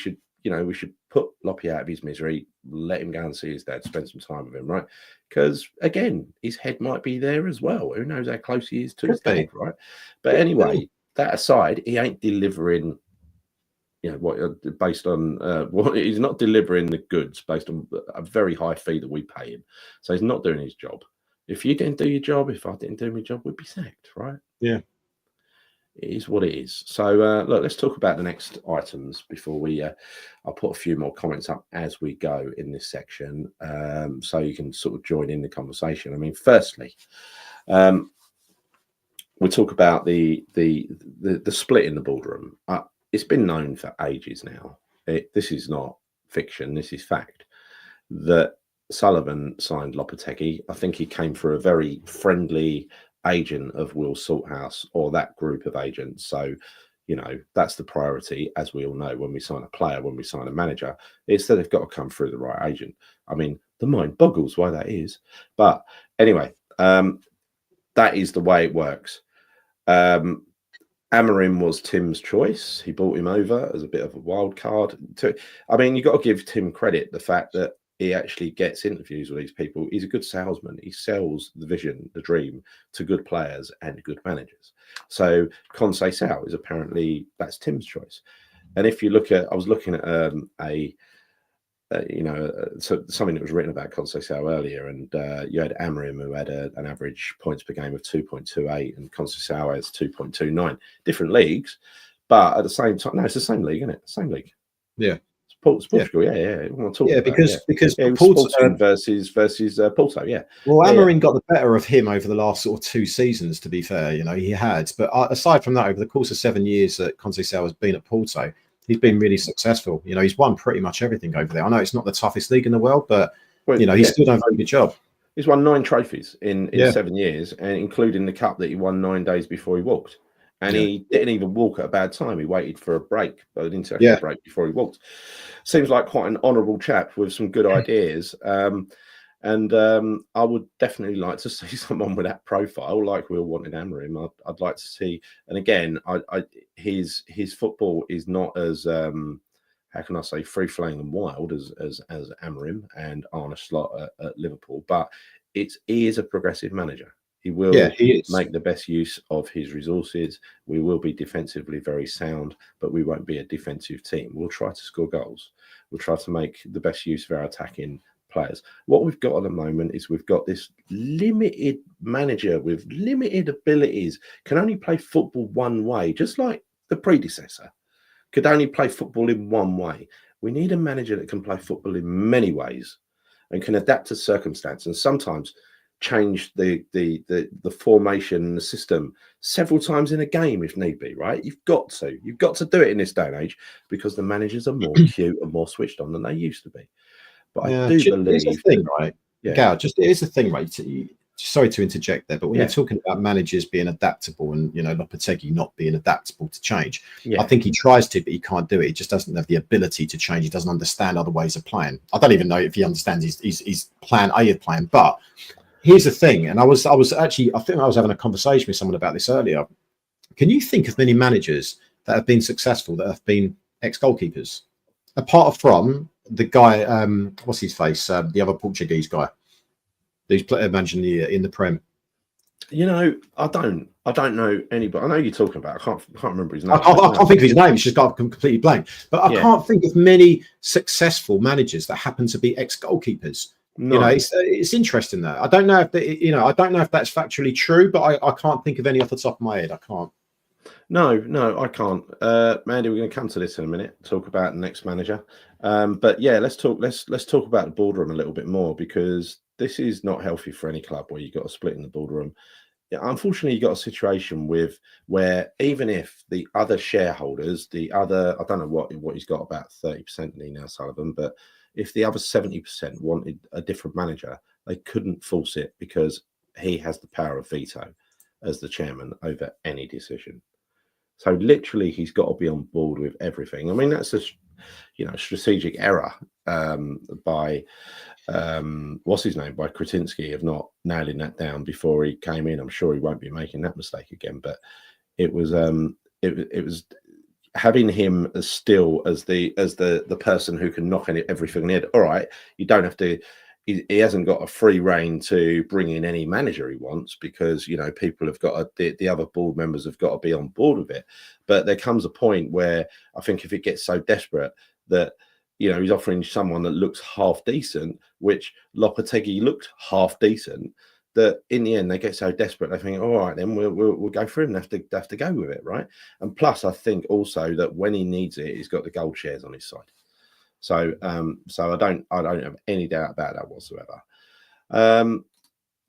should put Loppy out of his misery, let him go and see his dad, spend some time with him, right? Because, again, his head might be there as well. Who knows how close he is to his dad, right? But anyway, that aside, he ain't delivering, based on he's not delivering the goods based on a very high fee that we pay him. So he's not doing his job. If you didn't do your job, if I didn't do my job, we'd be sacked, right? Yeah. It is what it is. So, look, let's talk about the next items before we... I'll put a few more comments up as we go in this section, so you can sort of join in the conversation. I mean, firstly, we'll talk about the split in the boardroom. It's been known for ages now. This is not fiction. This is fact. That Sullivan signed Lopetegui. I think he came for a very friendly agent of Will Salthouse or that group of agents. So, you know, that's the priority, as we all know, when we sign a player, when we sign a manager, it's that they've got to come through the right agent. I mean, the mind boggles why that is. But anyway, that is the way it works. Amorim was Tim's choice. He brought him over as a bit of a wild card. I mean, you've got to give Tim credit, the fact that he actually gets interviews with these people. He's a good salesman. He sells the vision, the dream to good players and good managers. So Conceicao is apparently, that's Tim's choice. And if you look at, I was looking at so something that was written about Conceicao earlier, and you had Amorim, who had an average points per game of 2.28, and Conceicao has 2.29. Different leagues, but at the same time, no, it's the same league, isn't it? Same league. Yeah. It's Portugal, yeah. Because Sporting versus Porto, yeah. Well, Amorim got the better of him over the last sort of 2 seasons, to be fair. You know, he had. But aside from that, over the course of 7 years that Conceicao has been at Porto, he's been really successful. You know, he's won pretty much everything over there. I know it's not the toughest league in the world, but, he's still done a very good job. He's won 9 trophies in 7 years, and including the cup that he won 9 days before he walked. And he didn't even walk at a bad time. He waited for a break, an international break, before he walked. Seems like quite an honourable chap with some good ideas. And I would definitely like to see someone with that profile, like Will wanted Amorim. I'd like to see. And again, his football is not as how can I say, free flowing and wild as Amorim and Arne Slot at Liverpool, but he is a progressive manager. He will make the best use of his resources. We will be defensively very sound, but we won't be a defensive team. We'll try to score goals. We'll try to make the best use of our attacking players. What we've got at the moment is we've got this limited manager with limited abilities, can only play football one way, just like the predecessor could only play football in one way. We need a manager that can play football in many ways and can adapt to circumstance, and sometimes change the formation and the system several times in a game if need be, right? You've got to do it in this day and age, because the managers are more cute and more switched on than they used to be. But I do believe it's a thing, right? Gal, it is a thing, right? Sorry to interject there, but when you're talking about managers being adaptable and, Lopetegui not being adaptable to change, I think he tries to, but he can't do it. He just doesn't have the ability to change. He doesn't understand other ways of playing. I don't even know if he understands his plan A of playing. But here's the thing, and I think I was having a conversation with someone about this earlier. Can you think of many managers that have been successful that have been ex-goalkeepers, apart from the guy, what's his face, the other Portuguese guy who's managing in the Prem? I don't know anybody. I know you're talking about. I can't remember his name. I can't think of his name. It's just got completely blank. But I can't think of many successful managers that happen to be ex-goalkeepers. No. It's interesting that I don't know if I don't know if that's factually true, but I can't think of any off the top of my head. I can't. No, I can't. Mandy, we're going to come to this in a minute. Talk about the next manager. But yeah, let's talk about the boardroom a little bit more, because this is not healthy for any club where you've got a split in the boardroom. Unfortunately, you got a situation where even if the other shareholders, I don't know what he's got, about 30% in now, Sullivan, but if the other 70% wanted a different manager, they couldn't force it, because he has the power of veto as the chairman over any decision. So literally, he's got to be on board with everything. I mean, that's a strategic error by what's his name, by Kretinsky, of not nailing that down before he came in. I'm sure he won't be making that mistake again. But it was having him as the person who can knock everything in the head. All right, you don't have to. He hasn't got a free rein to bring in any manager he wants, because people have got the other board members have got to be on board with it. But there comes a point where I think if it gets so desperate that he's offering someone that looks half decent, which Lopetegui looked half decent, that in the end they get so desperate they think, all right, then we'll go for him. They have to go with it, right? And plus, I think also that when he needs it, he's got the gold shares on his side. So I don't have any doubt about that whatsoever.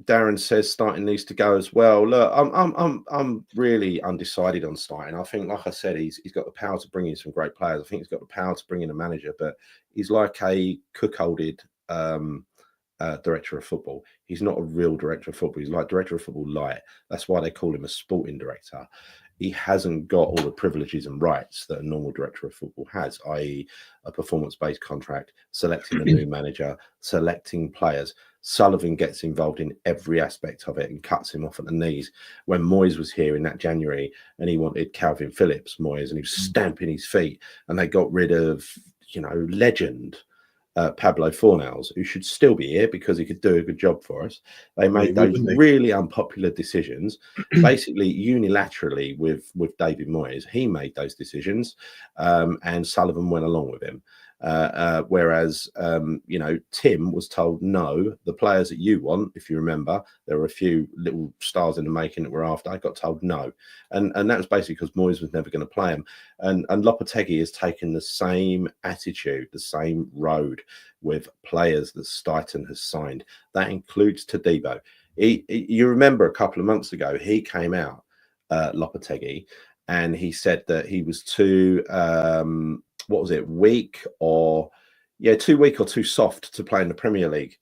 Darren says starting needs to go as well. Look, I'm really undecided on starting. I think, like I said, he's got the power to bring in some great players. I think he's got the power to bring in a manager, but he's like a cuckolded director of football. He's not a real director of football. He's like director of football light. That's why they call him a sporting director. He hasn't got all the privileges and rights that a normal director of football has, i.e. a performance-based contract, selecting a new manager, selecting players. Sullivan gets involved in every aspect of it and cuts him off at the knees. When Moyes was here in that January and he wanted Calvin Phillips, Moyes, and he was stamping his feet, and they got rid of, legend Pablo Fornals, who should still be here because he could do a good job for us. They made those really unpopular decisions, basically unilaterally with David Moyes. He made those decisions, and Sullivan went along with him. Whereas, Tim was told, no, the players that you want, if you remember, there were a few little stars in the making that were after. I got told no. And that was basically because Moyes was never going to play him. And Lopetegui has taken the same attitude, the same road with players that Steiten has signed. That includes Todibo. You remember a couple of months ago, he came out, Lopetegui, and he said that he was too... weak or too soft to play in the Premier League.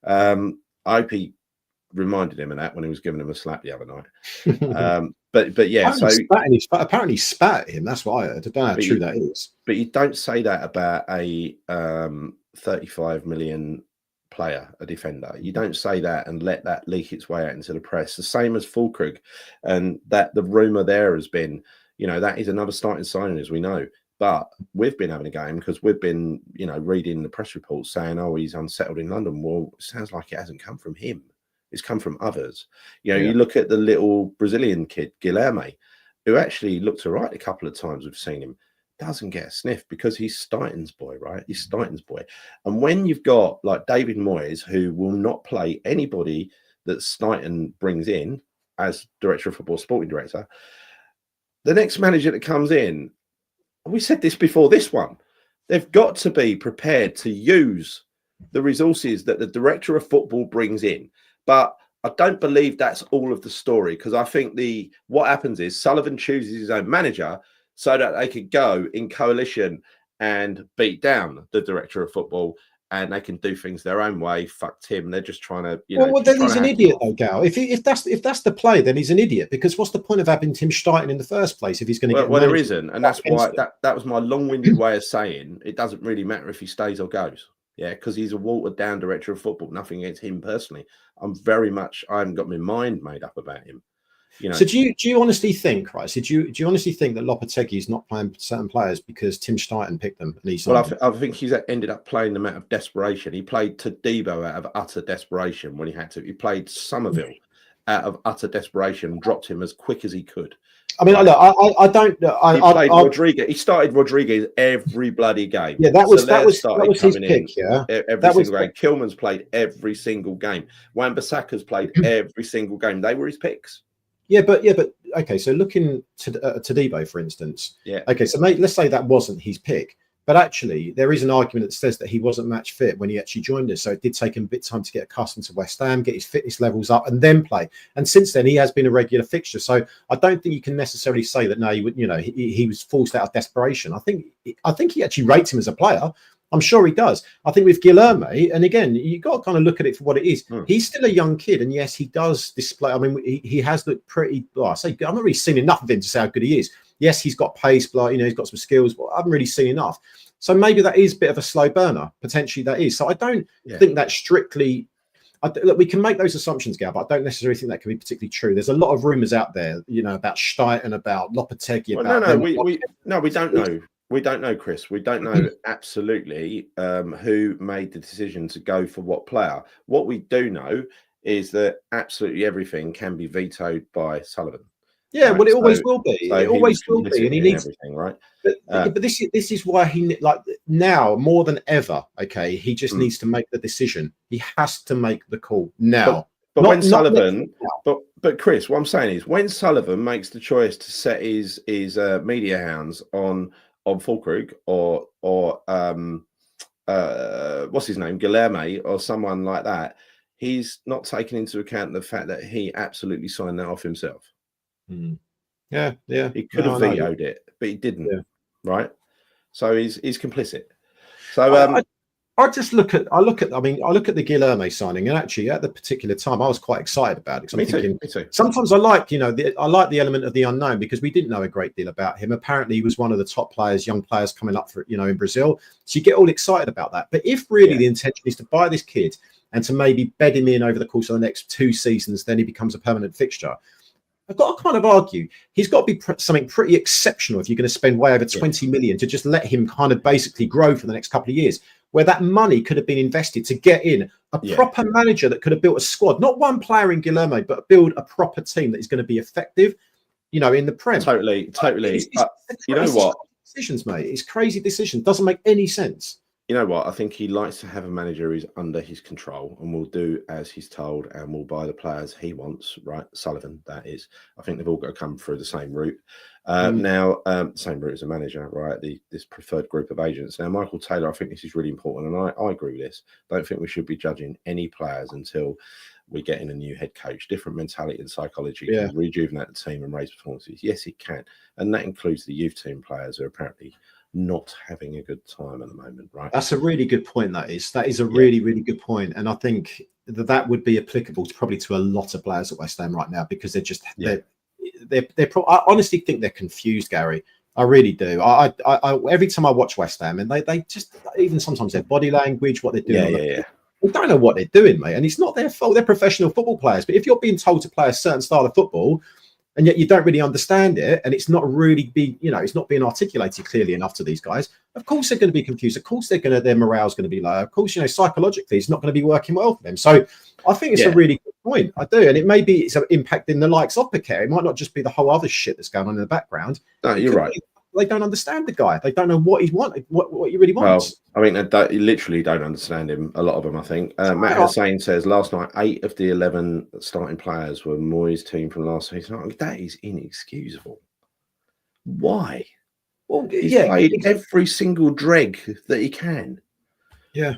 I hope he reminded him of that when he was giving him a slap the other night. But yeah, apparently spat at him. That's what I heard. I don't know how true that is. But you don't say that about a 35 million player, a defender. You don't say that and let that leak its way out into the press. The same as Füllkrug, and that the rumor there has been, that is another starting signing, as we know. But we've been having a game because we've been, reading the press reports saying, oh, he's unsettled in London. Well, it sounds like it hasn't come from him. It's come from others. You look at the little Brazilian kid, Guilherme, who actually looked all right a couple of times we've seen him, doesn't get a sniff because he's Steiten's boy, right? He's Steiten's boy. And when you've got like David Moyes, who will not play anybody that Steiten brings in as director of football, sporting director, the next manager that comes in, we said this before this one, they've got to be prepared to use the resources that the director of football brings in. But I don't believe that's all of the story, because I think what happens is Sullivan chooses his own manager so that they could go in coalition and beat down the director of football, and they can do things their own way. Fuck Tim. They're just trying to, Well, then he's an idiot, though, Gal. If that's the play, then he's an idiot. Because what's the point of having Tim Steiten in the first place if he's going to get? Well, there isn't, and that's why that was my long-winded way of saying it doesn't really matter if he stays or goes. Yeah, because he's a watered-down director of football. Nothing against him personally. I haven't got my mind made up about him. So do you honestly think, right? So do you honestly think that Lopetegui is not playing certain players because Tim Steiten picked them? And I think he's ended up playing them out of desperation. He played Todibo out of utter desperation when he had to. He played Somerville out of utter desperation, dropped him as quick as he could. I mean, look, I don't. He played Rodriguez. He started Rodriguez every bloody game. Yeah, that was his pick. Yeah, every single game. Kilman's played every single game. Wan-Bissaka's played every single game. They were his picks. Yeah, but okay. So looking to Todibo, for instance. Yeah. Okay, so let's say that wasn't his pick, but actually there is an argument that says that he wasn't match fit when he actually joined us. So it did take him a bit of time to get accustomed to West Ham, get his fitness levels up, and then play. And since then, he has been a regular fixture. So I don't think you can necessarily say that. No, he was forced out of desperation. I think he actually rates him as a player. I'm sure he does. I think with Guilherme, and again, you've got to kind of look at it for what it is. He's still a young kid, and yes, he does display. I mean, he has looked pretty. Well, I say I've not really seen enough of him to say how good he is. Yes, he's got pace, but he's got some skills, but I haven't really seen enough. So maybe that is a bit of a slow burner. Potentially, that is. So I don't think that strictly. Look, we can make those assumptions, Gal, but I don't necessarily think that can be particularly true. There's a lot of rumours out there, about Steiten, about Lopetegui. We don't know. We don't know, Chris. We don't know absolutely who made the decision to go for what player. What we do know is that absolutely everything can be vetoed by Sullivan. Yeah, right? Well, it always will be. It always will be, and he needs everything, right? But this is why he now more than ever. Okay, he just needs to make the decision. He has to make the call now. But when Sullivan, but Chris, what I'm saying is when Sullivan makes the choice to set his media hounds on Füllkrug or what's his name, Guilherme, or someone like that, he's not taking into account the fact that he absolutely signed that off himself. Yeah. He could have vetoed it, but he didn't. Right? So he's complicit. So I look at the Guilherme signing, and actually at the particular time I was quite excited about it because I'm thinking Me too. sometimes I like the element of the unknown because we didn't know a great deal about him. Apparently he was one of the top players, young players coming up for in Brazil. So you get all excited about that. But if really the intention is to buy this kid and to maybe bed him in over the course of the next 2 seasons, then he becomes a permanent fixture. I've got to kind of argue he's got to be something pretty exceptional if you're going to spend way over 20 million to just let him kind of basically grow for the next couple of years, where that money could have been invested to get in a proper manager that could have built a squad, not one player in Guilherme, but build a proper team that is going to be effective, in the Prem. Totally. You know what? Decisions, mate. It's crazy decisions. Doesn't make any sense. You know what? I think he likes to have a manager who's under his control and will do as he's told and will buy the players he wants, right? Sullivan, that is. I think they've all got to come through the same route. Now, same route as a manager, right? This preferred group of agents. Now, Michael Taylor, I think this is really important, and I agree with this. I don't think we should be judging any players until we get in a new head coach. Different mentality and psychology can rejuvenate the team and raise performances. Yes, it can. And that includes the youth team players who are apparently not having a good time at the moment, right? That's a really good point. That is a really, really good point. And I think that would be applicable probably to a lot of players at West Ham right now because they're just I honestly think they're confused, Gary. I really do. I every time I watch West Ham and they just, even sometimes their body language, what they're doing. They don't know what they're doing, mate. And it's not their fault. They're professional football players. But if you're being told to play a certain style of football and yet you don't really understand it, and it's not really it's not being articulated clearly enough to these guys, of course they're going to be confused. Of course their morale's going to be low. Of course, psychologically it's not going to be working well for them. So I think it's a really good point. I do. And it may be it's impacting the likes of Piqué. It might not just be the whole other shit that's going on in the background. No, you're right. They don't understand the guy. They don't know what he wants, what he really wants. Well, I mean, they literally don't understand him. A lot of them, I think. Matt Hussein says last night 8 of the 11 starting players were Moyes' team from last season. I mean, that is inexcusable. Why? Well, he's played every single dreg that he can. Yeah.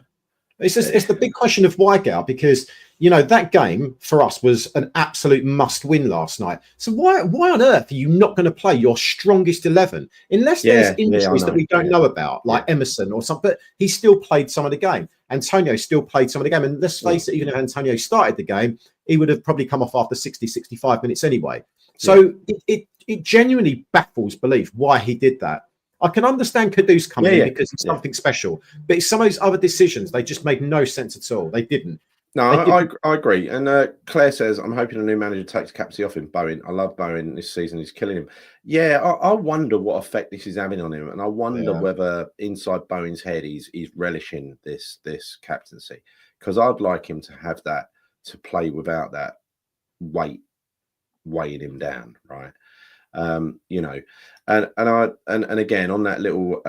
It's the big question of why, Gal, because that game for us was an absolute must win last night. So why on earth are you not going to play your strongest 11 unless there's injuries that we don't know about, like Emerson or something? But he still played some of the game. Antonio still played some of the game, and let's face it, even if Antonio started the game, he would have probably come off after 65 minutes anyway. So it genuinely baffles belief why he did that. I can understand Kudus coming in because it's something special, but some of those other decisions, they just made no sense at all. They didn't. No, I agree. And Claire says, I'm hoping a new manager takes capsy off him. Bowen. I love Bowen this season. He's killing him. Yeah, I wonder what effect this is having on him. And I wonder whether inside Bowen's head he's relishing this captaincy. Because I'd like him to have that, to play without that weight weighing him down, right? And again on that little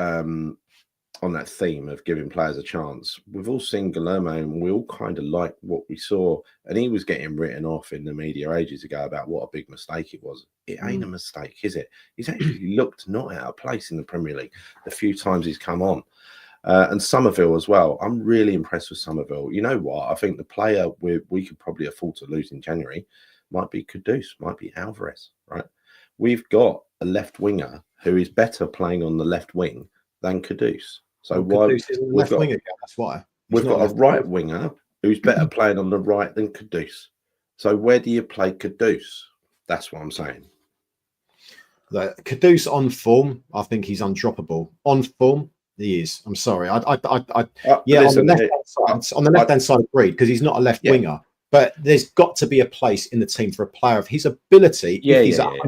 on that theme of giving players a chance, we've all seen Guilherme and we all kind of like what we saw, and he was getting written off in the media ages ago about what a big mistake it was. It ain't a mistake, is it? He's actually looked not out of place in the Premier League the few times he's come on. And Somerville as well. I'm really impressed with Somerville. You know what? I think the player we could probably afford to lose in January might be Kudus, might be Alvarez, right? We've got a left winger who is better playing on the left wing than Kudus. So Kudus is left winger? That's why we've got a right winger who's better playing on the right than Kudus. So where do you play Kudus? That's what I'm saying. Kudus on form, I think he's undroppable. On form, he is. I'm sorry. On the left hand side, agreed, because he's not a left winger. But there's got to be a place in the team for a player of his ability if he's 100%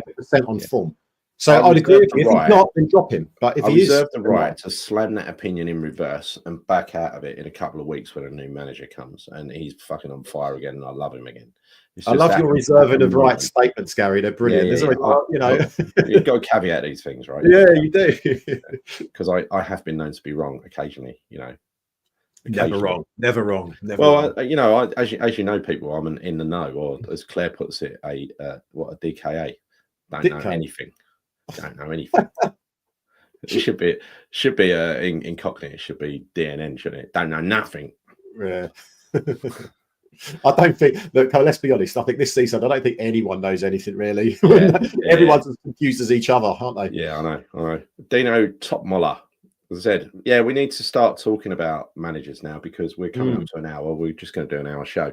on form. So I'd agree with you. If he's not, then drop him. But if he is, reserve the right to slam that opinion in reverse and back out of it in a couple of weeks when a new manager comes and he's fucking on fire again, and I love him again. I love your reserving of right statements, Gary. They're brilliant. You've got to caveat these things, right? Yeah, you do. Because I have been known to be wrong occasionally, Never wrong. As you know, people, I'm in the know, or as Claire puts it, a DKA. Don't know anything. It should be in Cockney. It should be DNN, shouldn't it? Don't know nothing. Yeah. I don't think. Look, let's be honest. I think this season, I don't think anyone knows anything really. Everyone's as confused as each other, aren't they? Yeah, I know. Dino Topmoller As I said, yeah, we need to start talking about managers now because we're coming up to an hour. We're just going to do an hour show,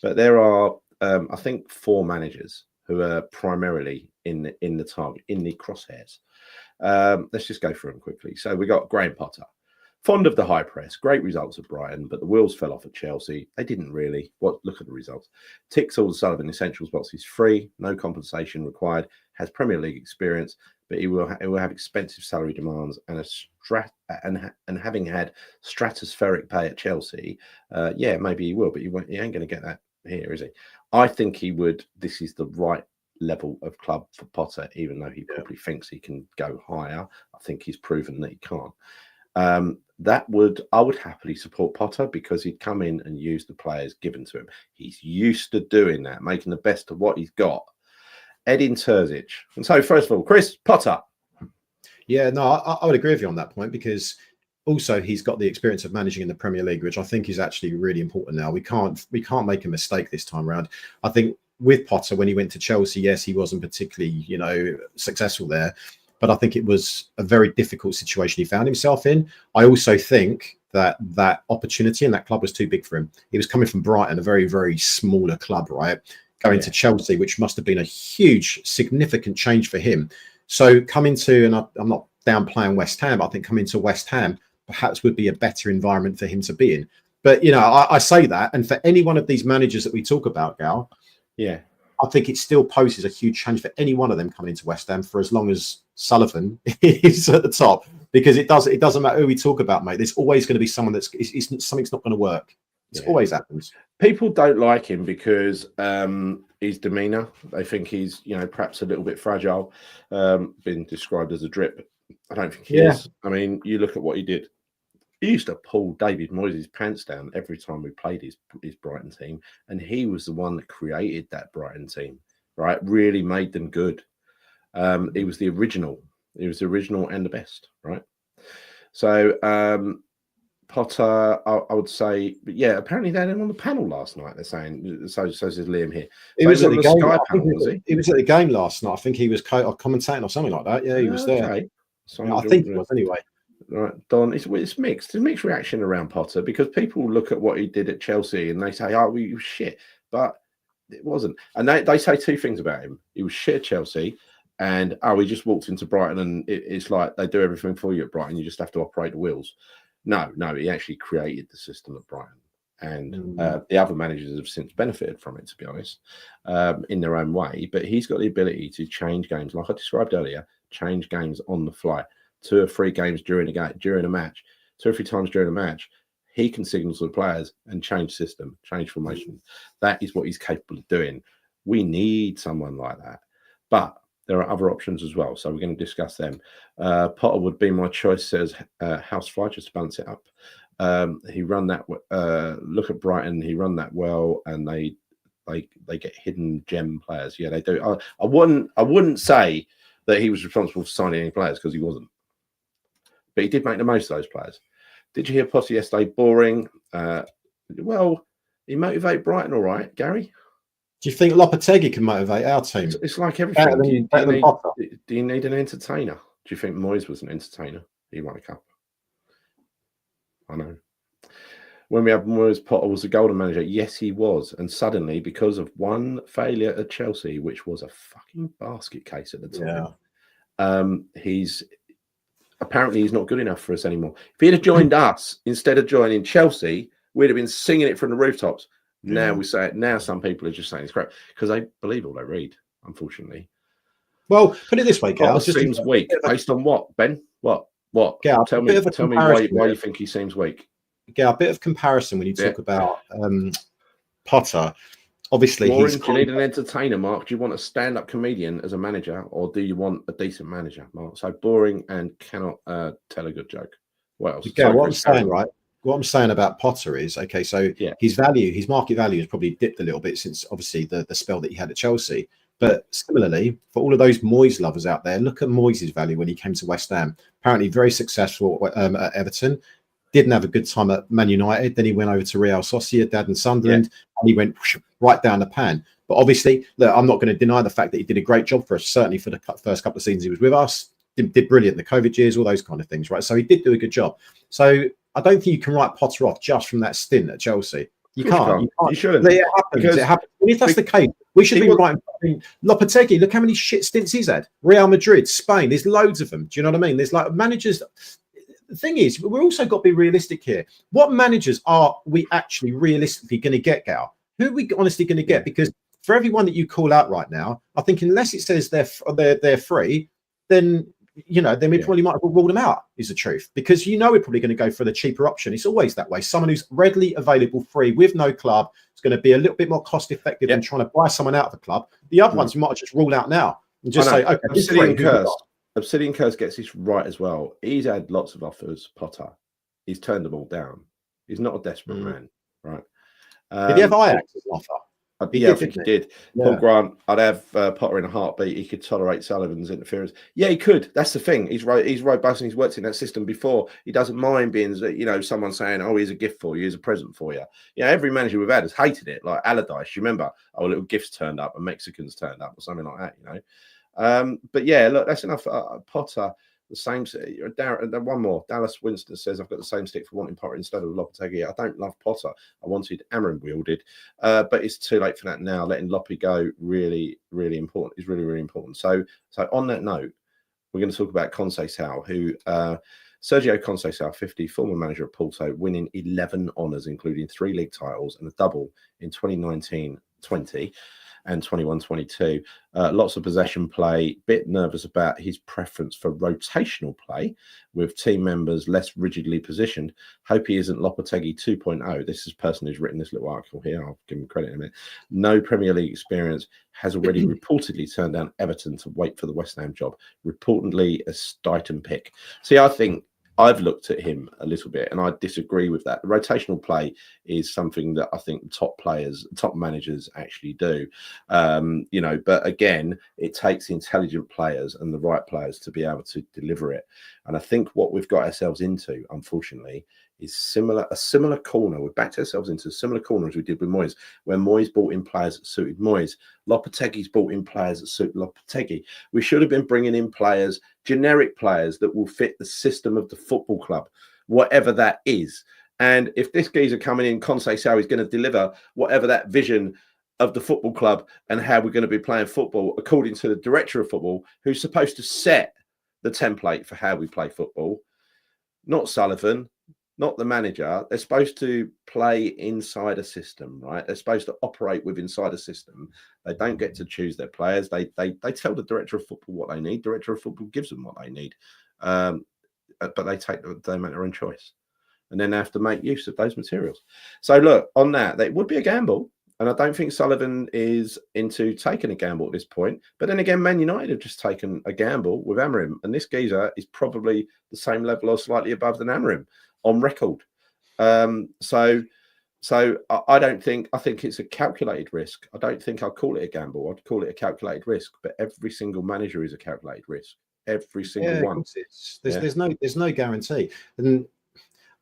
but there are, I think, 4 managers who are primarily in the target, in the crosshairs. Let's just go through them quickly. So we got Graham Potter, fond of the high press, great results at Brighton, but the wheels fell off at Chelsea. They didn't really. Look at the results. Ticks all the Sullivan essentials boxes, free, no compensation required, has Premier League experience, but he will have expensive salary demands and and having had stratospheric pay at Chelsea, yeah, maybe he will, but he ain't going to get that here, is he? I think he would. This is the right level of club for Potter, even though he probably thinks he can go higher. I think he's proven that he can't. I would happily support Potter because he'd come in and use the players given to him. He's used to doing that, making the best of what he's got. Edin Terzic. And so, first of all, Chris, Potter. Yeah, no, I would agree with you on that point because also he's got the experience of managing in the Premier League, which I think is actually really important now. We can't make a mistake this time around. I think with Potter, when he went to Chelsea, yes, he wasn't particularly, successful there, but I think it was a very difficult situation he found himself in. I also think that opportunity in that club was too big for him. He was coming from Brighton, a very, very smaller club, right? Going to Chelsea, which must have been a huge, significant change for him. So coming to, and I'm not downplaying West Ham, I think coming to West Ham perhaps would be a better environment for him to be in. But, I say that, and for any one of these managers that we talk about, Gal, yeah, I think it still poses a huge challenge for any one of them coming into West Ham for as long as Sullivan is at the top, because it doesn't matter who we talk about, mate. There's always going to be someone something's not going to work. It always happens. People don't like him because his demeanour. They think he's, perhaps a little bit fragile. Been described as a drip. I don't think he is. I mean, you look at what he did. He used to pull David Moyes' pants down every time we played his Brighton team, and he was the one that created that Brighton team, right? Really made them good. He was the original. He was the original and the best, right? So Potter, I would say, but yeah, apparently they had him on the panel last night. They're saying so says Liam here. He was at the game. Sky panel, was he? He was at the game last night. I think he was commentating or something like that. Yeah, he was there. So I think he was anyway. Right, Don. It's mixed. It's a mixed reaction around Potter because people look at what he did at Chelsea and they say, "Oh, he was shit," but it wasn't. And they say 2 things about him: he was shit at Chelsea, and he just walked into Brighton and it's like they do everything for you at Brighton. You just have to operate the wheels. No, he actually created the system at Brighton, and the other managers have since benefited from it, to be honest, in their own way. But he's got the ability to change games, like I described earlier, change games on the fly. 2 or 3 games during a match, 2 or 3 times during a match, he can signal to the players and change system, change formation. That is what he's capable of doing. We need someone like that, but there are other options as well. So we're going to discuss them. Potter would be my choice, says Housefly, just to balance it up. He run that. Look at Brighton. He run that well, and they get hidden gem players. Yeah, they do. I wouldn't say that he was responsible for signing any players because he wasn't. But he did make the most of those players. Did you hear Potter yesterday? Boring. Well, he motivated Brighton all right, Gary. Do you think Lopetegui can motivate our team? It's like everything. Do you need an entertainer? Do you think Moyes was an entertainer? He won a cup. I know. When we had Moyes, Potter was a golden manager. Yes, he was. And suddenly, because of one failure at Chelsea, which was a fucking basket case at the time, he's not good enough for us anymore. If he'd have joined us instead of joining Chelsea, we'd have been singing it from the rooftops. Now we say it. Now some people are just saying it's crap because they believe all they read, unfortunately. Well, put it this way, Gal. Seems weak. Based on what, Ben? What? Gal, tell me why you think he seems weak. Gal, a bit of comparison when you talk about Potter. Obviously, do you need an entertainer, Mark? Do you want a stand-up comedian as a manager, or do you want a decent manager, Mark? So boring and cannot tell a good joke. What else? Yeah, what I'm saying, right? What I'm saying about Potter is, okay, so his market value has probably dipped a little bit since obviously the spell that he had at Chelsea. But similarly, for all of those Moyes lovers out there, look at Moyes' value when he came to West Ham. Apparently very successful at Everton. Didn't have a good time at Man United. Then he went over to Real Sociedad and Sunderland, and he went right down the pan. But obviously, look, I'm not going to deny the fact that he did a great job for us, certainly for the first couple of seasons he was with us. did brilliant in the COVID years, all those kind of things, right? So he did do a good job. So I don't think you can write Potter off just from that stint at Chelsea. You can't. You shouldn't. It happens. It happens. And if that's the case, we should be writing. Lopetegui, look how many shit stints he's had. Real Madrid, Spain. There's loads of them. Do you know what I mean? There's like managers. The thing is, we're also got to be realistic here. What managers are we actually realistically going to get, Gal? Who are we honestly going to get? Because for everyone that you call out right now, I think unless it says they're free, then then we probably might have ruled them out, is the truth. Because we're probably going to go for the cheaper option. It's always that way. Someone who's readily available, free, with no club, is going to be a little bit more cost effective than trying to buy someone out of the club. The other ones we might just rule out now and just say, okay, Obsidian Curse gets this right as well. He's had lots of offers, Potter. He's turned them all down. He's not a desperate man, right? Did he have Ajax as an offer? I think he did. Yeah. Paul Grant, I'd have Potter in a heartbeat. He could tolerate Sullivan's interference. Yeah, he could. That's the thing. He's robust and he's worked in that system before. He doesn't mind being, someone saying, "Oh, here's a gift for you. Here's a present for you." Every manager we've had has hated it. Like Allardyce, you remember? Oh, little gifts turned up and Mexicans turned up or something like that. But yeah, look, that's enough. Potter. The same. One more. Dallas Winston says, "I've got the same stick for wanting Potter instead of Lopetegui. I don't love Potter. I wanted Amram wielded, but it's too late for that now. Letting Loppy go really, really important. Is really, really important. So on that note, we're going to talk about Conceicao, who Sergio Conceicao, 50, former manager of Porto, winning 11 honours, including 3 league titles and a double in 2019-20. And 21-22, lots of possession play, bit nervous about his preference for rotational play with team members less rigidly positioned. Hope he isn't Lopetegui 2.0. This is a person who's written this little article here. I'll give him credit in a minute. No Premier League experience, has already reportedly turned down Everton to wait for the West Ham job. Reportedly a Stighton pick. See, I think I've looked at him a little bit and I disagree with that. Rotational play is something that I think top managers actually do. But again, it takes intelligent players and the right players to be able to deliver it. And I think what we've got ourselves into, unfortunately, is a similar corner. We've backed ourselves into a similar corner as we did with Moyes, where Moyes brought in players that suited Moyes. Lopetegui's brought in players that suit Lopetegui. We should have been bringing in players, generic players that will fit the system of the football club, whatever that is. And if this geezer coming in, Conceicao, is going to deliver whatever that vision of the football club and how we're going to be playing football, according to the director of football, who's supposed to set the template for how we play football, not Sullivan, not the manager. They're supposed to play inside a system, right? They're supposed to operate with inside a system. They don't get to choose their players. They tell the director of football what they need. Director of football gives them what they need, but they make their own choice, and then they have to make use of those materials. So look, on that, it would be a gamble, and I don't think Sullivan is into taking a gamble at this point. But then again, Man United have just taken a gamble with Amram, and this geezer is probably the same level or slightly above than Amram on record. So I don't think, I think it's a calculated risk. I don't think I'd call it a gamble. I'd call it a calculated risk. But every single manager is a calculated risk. Every single one. There's no guarantee. And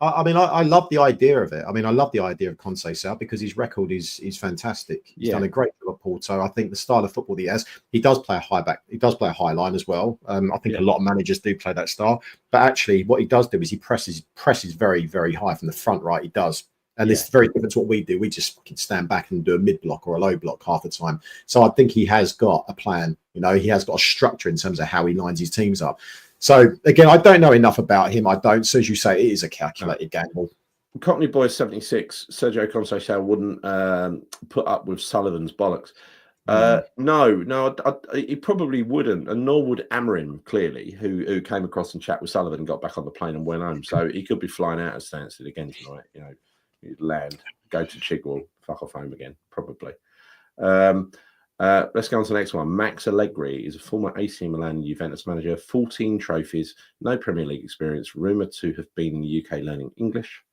I love the idea of it. I love the idea of Conceicao because his record is fantastic. He's done a great job at Porto. I think the style of football that he has, he does play a high back. He does play a high line as well. I think a lot of managers do play that style. But actually, what he does do is he presses very, very high from the front. Right, he does. And this is very different to what we do. We just can stand back and do a mid block or a low block half the time. So I think he has got a plan. He has got a structure in terms of how he lines his teams up. So again, I don't know enough about him. I don't. So as you say, it is a calculated gamble. Cockney Boy 76, Sergio Conceicao wouldn't put up with Sullivan's bollocks. No, he probably wouldn't, and nor would Amram, clearly, who came across and chat with Sullivan and got back on the plane and went home. So he could be flying out of Stansted again tonight. He'd land, go to Chigwell, fuck off home again, probably. Let's go on to the next one. Max Allegri is a former AC Milan Juventus manager, 14 trophies, no Premier League experience, rumoured to have been in the UK learning English,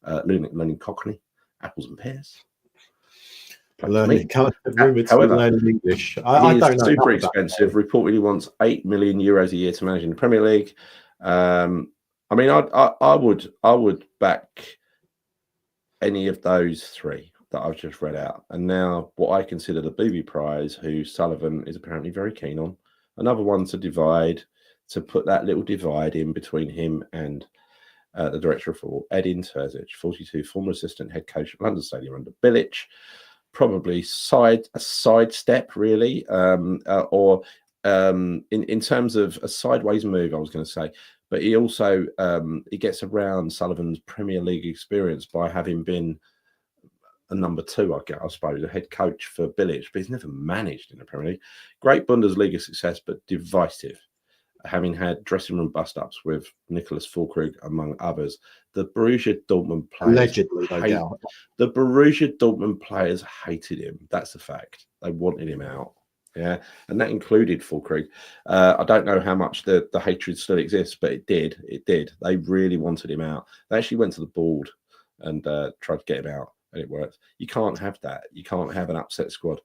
learning Cockney, apples and pears. Learning English. I don't know. Super expensive. Reportedly wants €8 million a year to manage in the Premier League. I would back any of those three that I've just read out. And now what I consider the booby prize, who Sullivan is apparently very keen on. Another one to divide to put that little divide in between him and the director of football, Edin Terzic, 42, former assistant head coach at London Stadium under Bilic, probably a sidestep really, or in terms of a sideways move, I was going to say. But he also he gets around Sullivan's Premier League experience by having been a number 2, I suppose, a head coach for Bilic, but he's never managed in the Premier League. Great Bundesliga success, but divisive, having had dressing room bust-ups with Nicholas Füllkrug, among others. The Borussia Dortmund players the Borussia Dortmund players hated him. That's a fact. They wanted him out. Yeah, and that included Füllkrug. I don't know how much the hatred still exists, but it did. It did. They really wanted him out. They actually went to the board and tried to get him out, and it worked. You can't have that. You can't have an upset squad.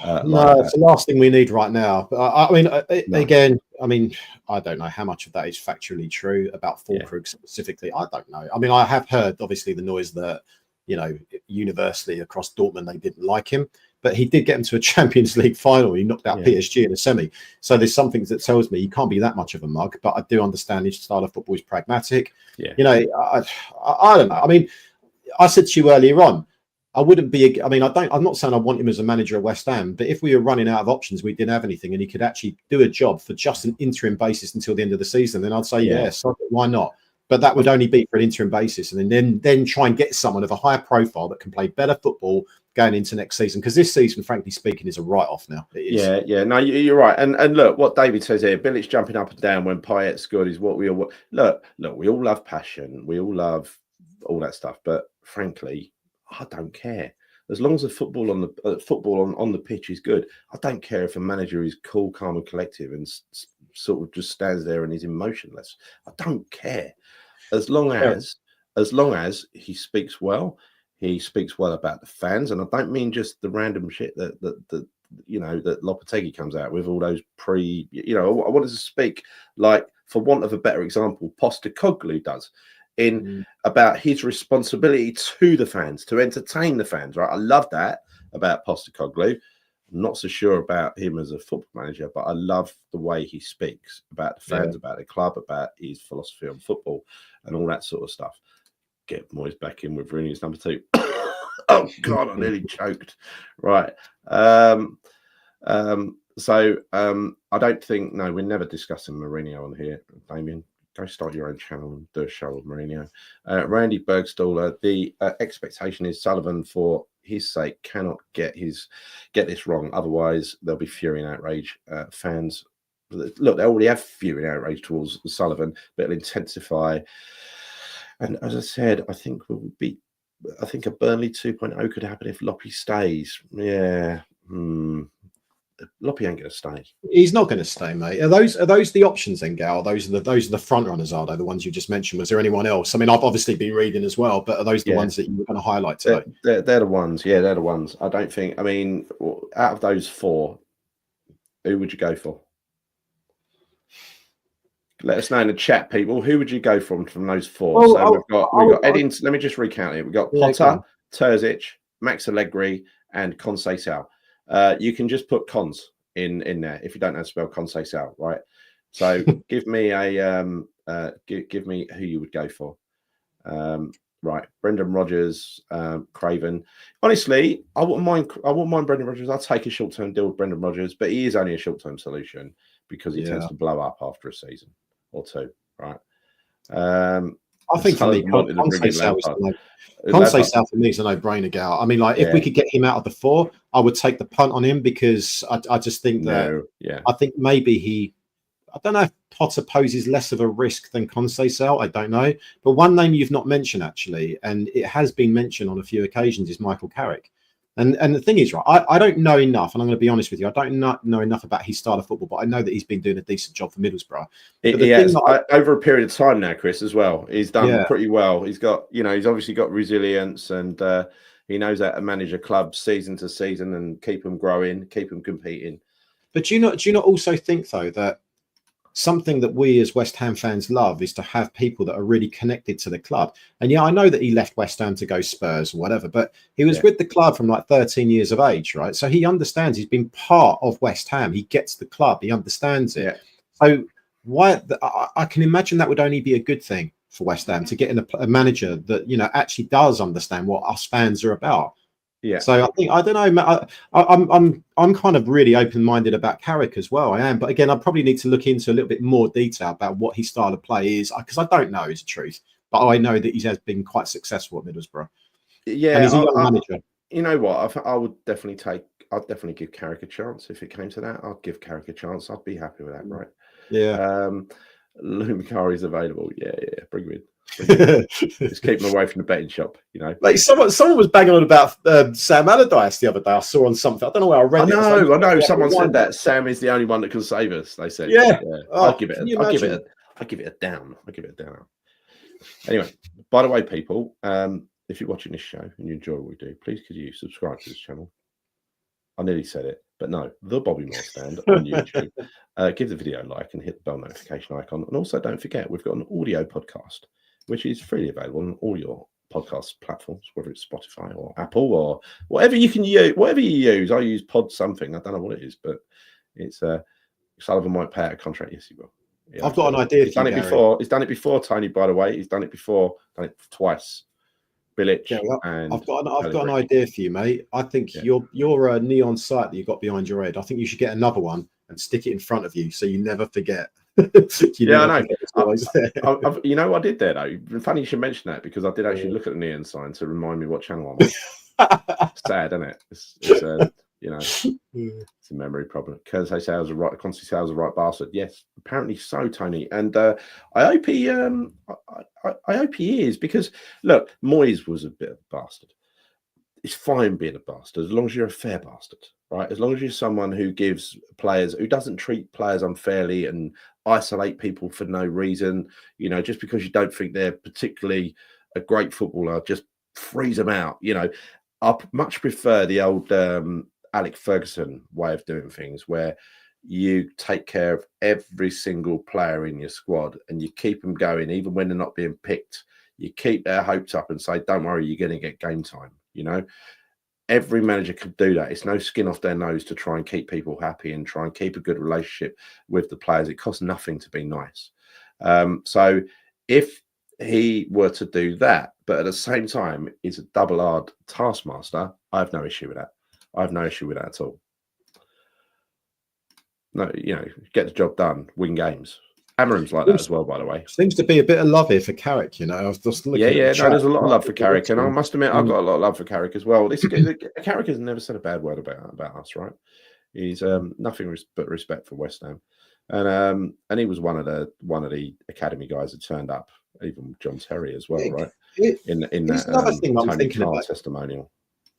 No, it's the last thing we need right now. I mean, again, I mean, I don't know how much of that is factually true about Füllkrug specifically. I don't know. I mean, I have heard, obviously, the noise that, you know, universally across Dortmund, they didn't like him. But he did get him to a Champions League final. He knocked out PSG in a semi. So there's something that tells me he can't be that much of a mug. But I do understand his style of football is pragmatic. Yeah. You know, I don't know. I mean, I said to you earlier on, I wouldn't be. I mean, I'm not saying I want him as a manager at West Ham. But if we were running out of options, we didn't have anything, and he could actually do a job for just an interim basis until the end of the season, then I'd say yes. Why not? But that would only be for an interim basis, and then try and get someone of a higher profile that can play better football going into next season. Because this season, frankly speaking, is a write-off now. It is. Yeah. No, you're right. And look, what David says here, Bilic jumping up and down when Payet scored is what we all look. We all love passion. We all love all that stuff. But frankly, I don't care. As long as the football on the pitch is good, I don't care if a manager is cool, calm, and collective and sort of just stands there and is emotionless. I don't care. As long as he speaks well, he speaks well about the fans, and I don't mean just the random shit that Lopetegui comes out with, all those I wanted to speak, like, for want of a better example, Postecoglou does about his responsibility to the fans, to entertain the fans. Right, I love that about Postecoglou. I'm not so sure about him as a football manager, but I love the way he speaks about the fans, about the club, about his philosophy on football, and all that sort of stuff. Get Moyes back in with Rooney as number 2. Oh God, I nearly choked. Right. So I don't think. No, we're never discussing Mourinho on here, Damien. Go start your own channel and do a show of Mourinho. Randy Bergstaller, the expectation is Sullivan, for his sake, cannot get this wrong. Otherwise, there'll be fury and outrage. Fans, look, they already have fury and outrage towards Sullivan, but it'll intensify. And as I said, I think a Burnley 2.0 could happen if Loppy stays. Yeah. Loppy ain't going to stay. He's not going to stay, mate. Are those the options then, Gal? Those are the front runners, are they? The ones you just mentioned. Was there anyone else? I mean, I've obviously been reading as well, but are those the ones that you were going to highlight today? They're the ones. Yeah, they're the ones. I don't think. I mean, out of those 4, who would you go for? Let us know in the chat, people. Who would you go from those 4? Well, so we've got Edin. Let me just recount it. We've got Potter, Terzic, Max Allegri, and Conceicao. You can just put cons in there if you don't know how to spell Conceicao, right? So give me give me who you would go for. Right, Brendan Rodgers, Craven. Honestly, I wouldn't mind Brendan Rodgers. I'll take a short-term deal with Brendan Rodgers, but he is only a short-term solution because he tends to blow up after a season or 2, right? I think for me, Conceicao for me is a no-brainer, Gal. I mean, like, if we could get him out of the 4, I would take the punt on him, because I just think that I think maybe I don't know if Potter poses less of a risk than Conceicao. I don't know. But one name you've not mentioned, actually, and it has been mentioned on a few occasions, is Michael Carrick. And the thing is, right, I don't know enough, and I'm going to be honest with you, I don't know enough about his style of football, but I know that he's been doing a decent job for Middlesbrough. Over a period of time now, Chris, as well. He's done pretty well. He's got, he's obviously got resilience, and he knows how to manage a club season to season and keep them growing, keep them competing. But do you not also think, though, that something that we as West Ham fans love is to have people that are really connected to the club? And I know that he left West Ham to go Spurs or whatever, but he was with the club from like 13 years of age, right? So he understands. He's been part of West Ham. He gets the club. He understands it. So I can imagine that would only be a good thing for West Ham to get in a manager that, you know, actually does understand what us fans are about. Yeah. So I don't know. I'm kind of really open-minded about Carrick as well. I am, but again, I probably need to look into a little bit more detail about what his style of play is, because I don't know is the truth. But I know that he has been quite successful at Middlesbrough. Yeah, and he's a young manager. You know what? I would definitely I'd definitely give Carrick a chance if it came to that. I'd give Carrick a chance. I'd be happy with that, right? Yeah. Lumikari's available. Yeah. Bring him in. Just keep him away from the betting shop, you know. Like someone was banging on about Sam Allardyce the other day. I saw on something. I don't know where I read it. I know. Someone said that Sam is the only one that can save us. They said, yeah. I'll give it a down. I'll give it a down. Anyway, by the way, people, if you're watching this show and you enjoy what we do, please could you subscribe to this channel? I nearly said it, but no, the Bobby Moore Stand on YouTube. Give the video a like and hit the bell notification icon. And also don't forget, we've got an audio podcast, which is freely available on all your podcast platforms, whether it's Spotify or Apple or whatever you can use, whatever you use. I use Pod something. I don't know what it is, but it's Sullivan might pay out a contract. Yes, he will. Yeah, I've got an idea. He's done it before. He's done it before, Tony, by the way. He's done it before. Done it twice. Bilic. Yeah, well, I've got an idea for you, mate. I think your neon sight that you got behind your head, I think you should get another one and stick it in front of you so you never forget. I know. You know what I did there, though? Funny you should mention that, because I did actually look at the neon sign to remind me what channel I'm on. Sad, isn't it? It's you know, it's a memory problem. Conceicao a right bastard. Yes, apparently so, Tony. And I hope he I hope he is, because look, Moyes was a bit of a bastard. It's fine being a bastard as long as you're a fair bastard, right? As long as you're someone who gives players, who doesn't treat players unfairly and isolate people for no reason, you know, just because you don't think they're particularly a great footballer, just freeze them out. You know, I much prefer the old Alex Ferguson way of doing things, where you take care of every single player in your squad and you keep them going, even when they're not being picked. You keep their hopes up and say, don't worry, you're going to get game time. You know, every manager could do that. It's no skin off their nose to try and keep people happy and try and keep a good relationship with the players. It costs nothing to be nice. So if he were to do that, but at the same time, he's a double-hard taskmaster, I have no issue with that. I have no issue with that at all. No, you know, get the job done, win games. Amarim's like that as well, by the way. Seems to be a bit of love here for Carrick, you know. I was just looking no, there's a lot of love for Carrick, and I must admit, I've got a lot of love for Carrick as well. Carrick has never said a bad word about us, right? He's nothing but respect for West Ham, and he was one of the academy guys that turned up, even John Terry as well, right? In that thing I'm thinking about testimonial.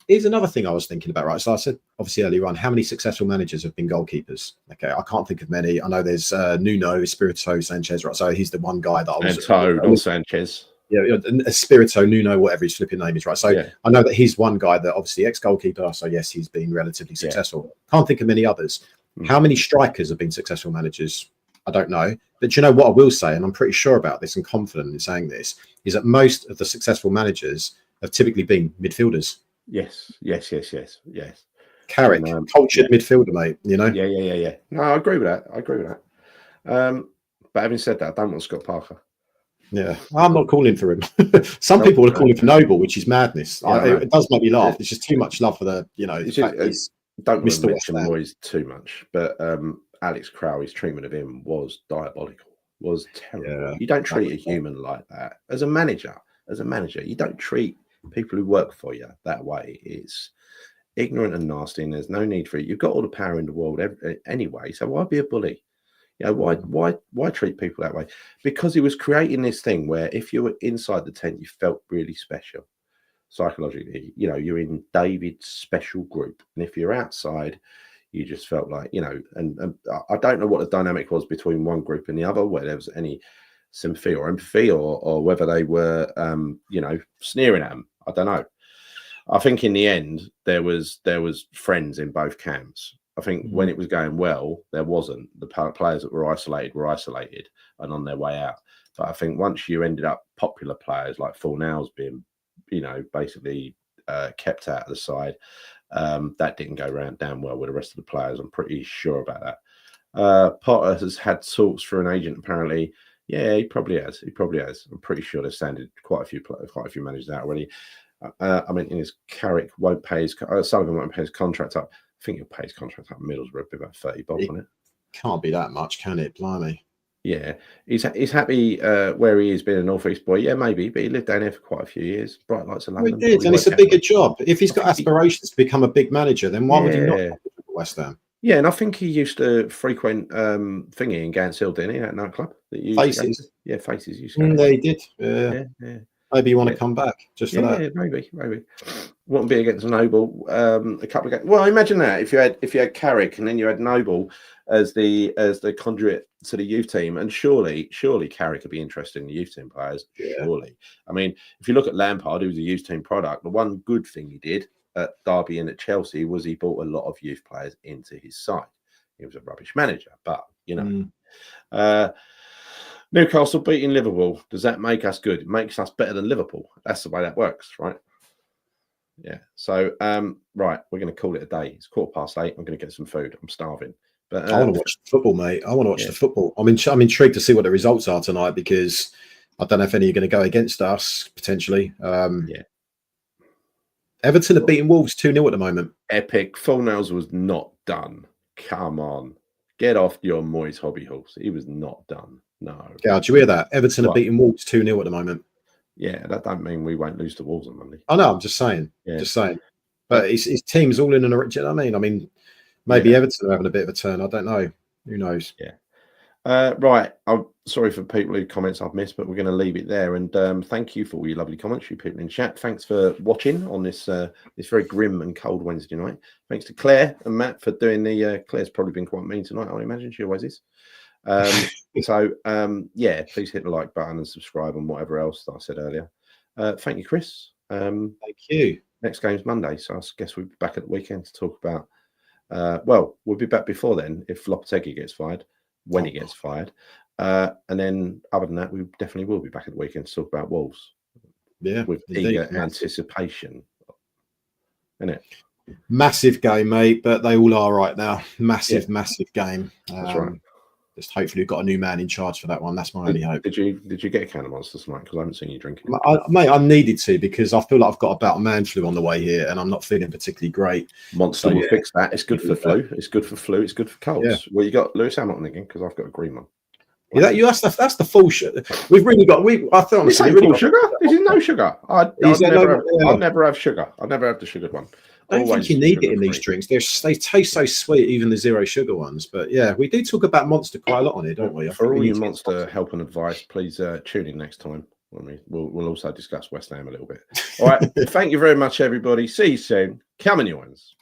Here's another thing I was thinking about, right? So I said, obviously, earlier on, how many successful managers have been goalkeepers? Okay, I can't think of many. I know there's Nuno, Espirito, Sanchez, right? So he's the one guy that I was... not Sanchez. Yeah, Espirito, Nuno, whatever his flipping name is, right? So I know that he's one guy that obviously ex-goalkeeper, so yes, he's been relatively successful. Can't think of many others. How many strikers have been successful managers? I don't know. But you know what I will say, and I'm pretty sure about this and confident in saying this, is that most of the successful managers have typically been midfielders. Yes. Carrick, cultured midfielder, mate. You know. Yeah. No, I agree with that. But having said that, I don't want Scott Parker. Yeah, I'm not calling for him. Some people are calling for Noble, which is madness. It does make me laugh. It's just too much love for the, you know. Don't mention Moyes too much, but Alex Crowley's treatment of him was diabolical. Was terrible. Yeah, you don't treat a human like that as a manager. You don't treat people who work for you that way. It's ignorant and nasty, and there's no need for it. You've got all the power in the world anyway, so why be a bully? You know, why treat people that way? Because he was creating this thing where if you were inside the tent, you felt really special psychologically. You know, you're in David's special group, and if you're outside, you just felt like, you know. And I don't know what the dynamic was between one group and the other, where there was any sympathy or empathy, or whether they were, you know, sneering at him. I don't know. I think in the end there was friends in both camps. I think when it was going well, there wasn't. The players that were isolated and on their way out. But I think once you ended up popular players like Fornals being, you know, basically kept out of the side, that didn't go down well with the rest of the players. I'm pretty sure about that. Potter has had talks for an agent apparently. Yeah, he probably has. He probably has. I'm pretty sure they've sanded quite a few managers out already. I mean, in his Carrick won't pay his Sullivan won't pay his contract up. I think he'll pay his contract up. Middlesbrough be about 30 bob on it. Can't be that much, can it? Blimey. Yeah, he's happy where he is, being a North East boy. Yeah, maybe, but he lived down here for quite a few years. Bright lights of London. He did, and it's a bigger job. If he's got aspirations to become a big manager, then why would he not come to West Ham? Yeah, and I think he used to frequent thingy in Gants Hill, didn't he? That nightclub that you Faces. Yeah, Faces. Used to yeah, he did. Yeah. Maybe you want to come back just for that. Yeah, maybe. Wouldn't be against Noble. A couple of games. Well, imagine that if you had Carrick and then you had Noble as the conduit to the youth team, and surely Carrick could be interested in the youth team players. Yeah. Surely. I mean, if you look at Lampard, who was a youth team product, the one good thing he did at Derby and at Chelsea was he brought a lot of youth players into his side. He was a rubbish manager, but you know. Newcastle beating Liverpool. Does that make us good? It makes us better than Liverpool. That's the way that works, right? Yeah. So, right, we're going to call it a day. It's 8:15. I'm going to get some food. I'm starving. But I want to watch the football, mate. I want to watch the football. I'm intrigued to see what the results are tonight, because I don't know if any are going to go against us potentially. Everton are beating Wolves 2-0 at the moment. Epic. Fullnails was not done. Come on. Get off your Moyes hobby horse. He was not done. No. Yeah, do you hear that? Everton are beating Wolves 2-0 at the moment. Yeah, that don't mean we won't lose to Wolves on Monday. I know, I'm just saying. Just saying. But his team's all in an original. I mean, maybe Everton are having a bit of a turn. I don't know. Who knows? Yeah. Right. I'm sorry for people whose comments I've missed, but we're going to leave it there. And thank you for all your lovely comments, you people in chat. Thanks for watching on this this very grim and cold Wednesday night. Thanks to Claire and Matt for doing the. Claire's probably been quite mean tonight, I would imagine. She always is. Yeah, please hit the like button and subscribe and whatever else that I said earlier. Thank you, Chris. Thank you. Next game's Monday, so I guess we'll be back at the weekend to talk about. Well, we'll be back before then if Lopetegui gets fired. When he gets fired. And then other than that, we definitely will be back at the weekend to talk about Wolves. Yeah. With eager anticipation. Isn't it? Massive game, mate, but they all are right now. Massive game. That's right. Just hopefully we've got a new man in charge for that one. That's my only hope. Did you get a can of Monsters tonight? Because I haven't seen you drinking. Mate, I needed to, because I feel like I've got about a man flu on the way here and I'm not feeling particularly great. Monster will fix that. It's good for flu. It's good for flu. It's good for colds. Yeah. Well, you got Lewis Hamilton again, because I've got a green one. Yeah, that's the full sugar. We've really got. I thought this ain't full sugar. This is no sugar. I'd never have sugar. I'd never have the sugared one. I don't think you need it in these drinks. They taste so sweet, even the zero sugar ones. But yeah, we do talk about Monster quite a lot on here, don't we? For all your Monster help and advice, please tune in next time. We'll also discuss West Ham a little bit. All right. Thank you very much, everybody. See you soon. Come on, you ones.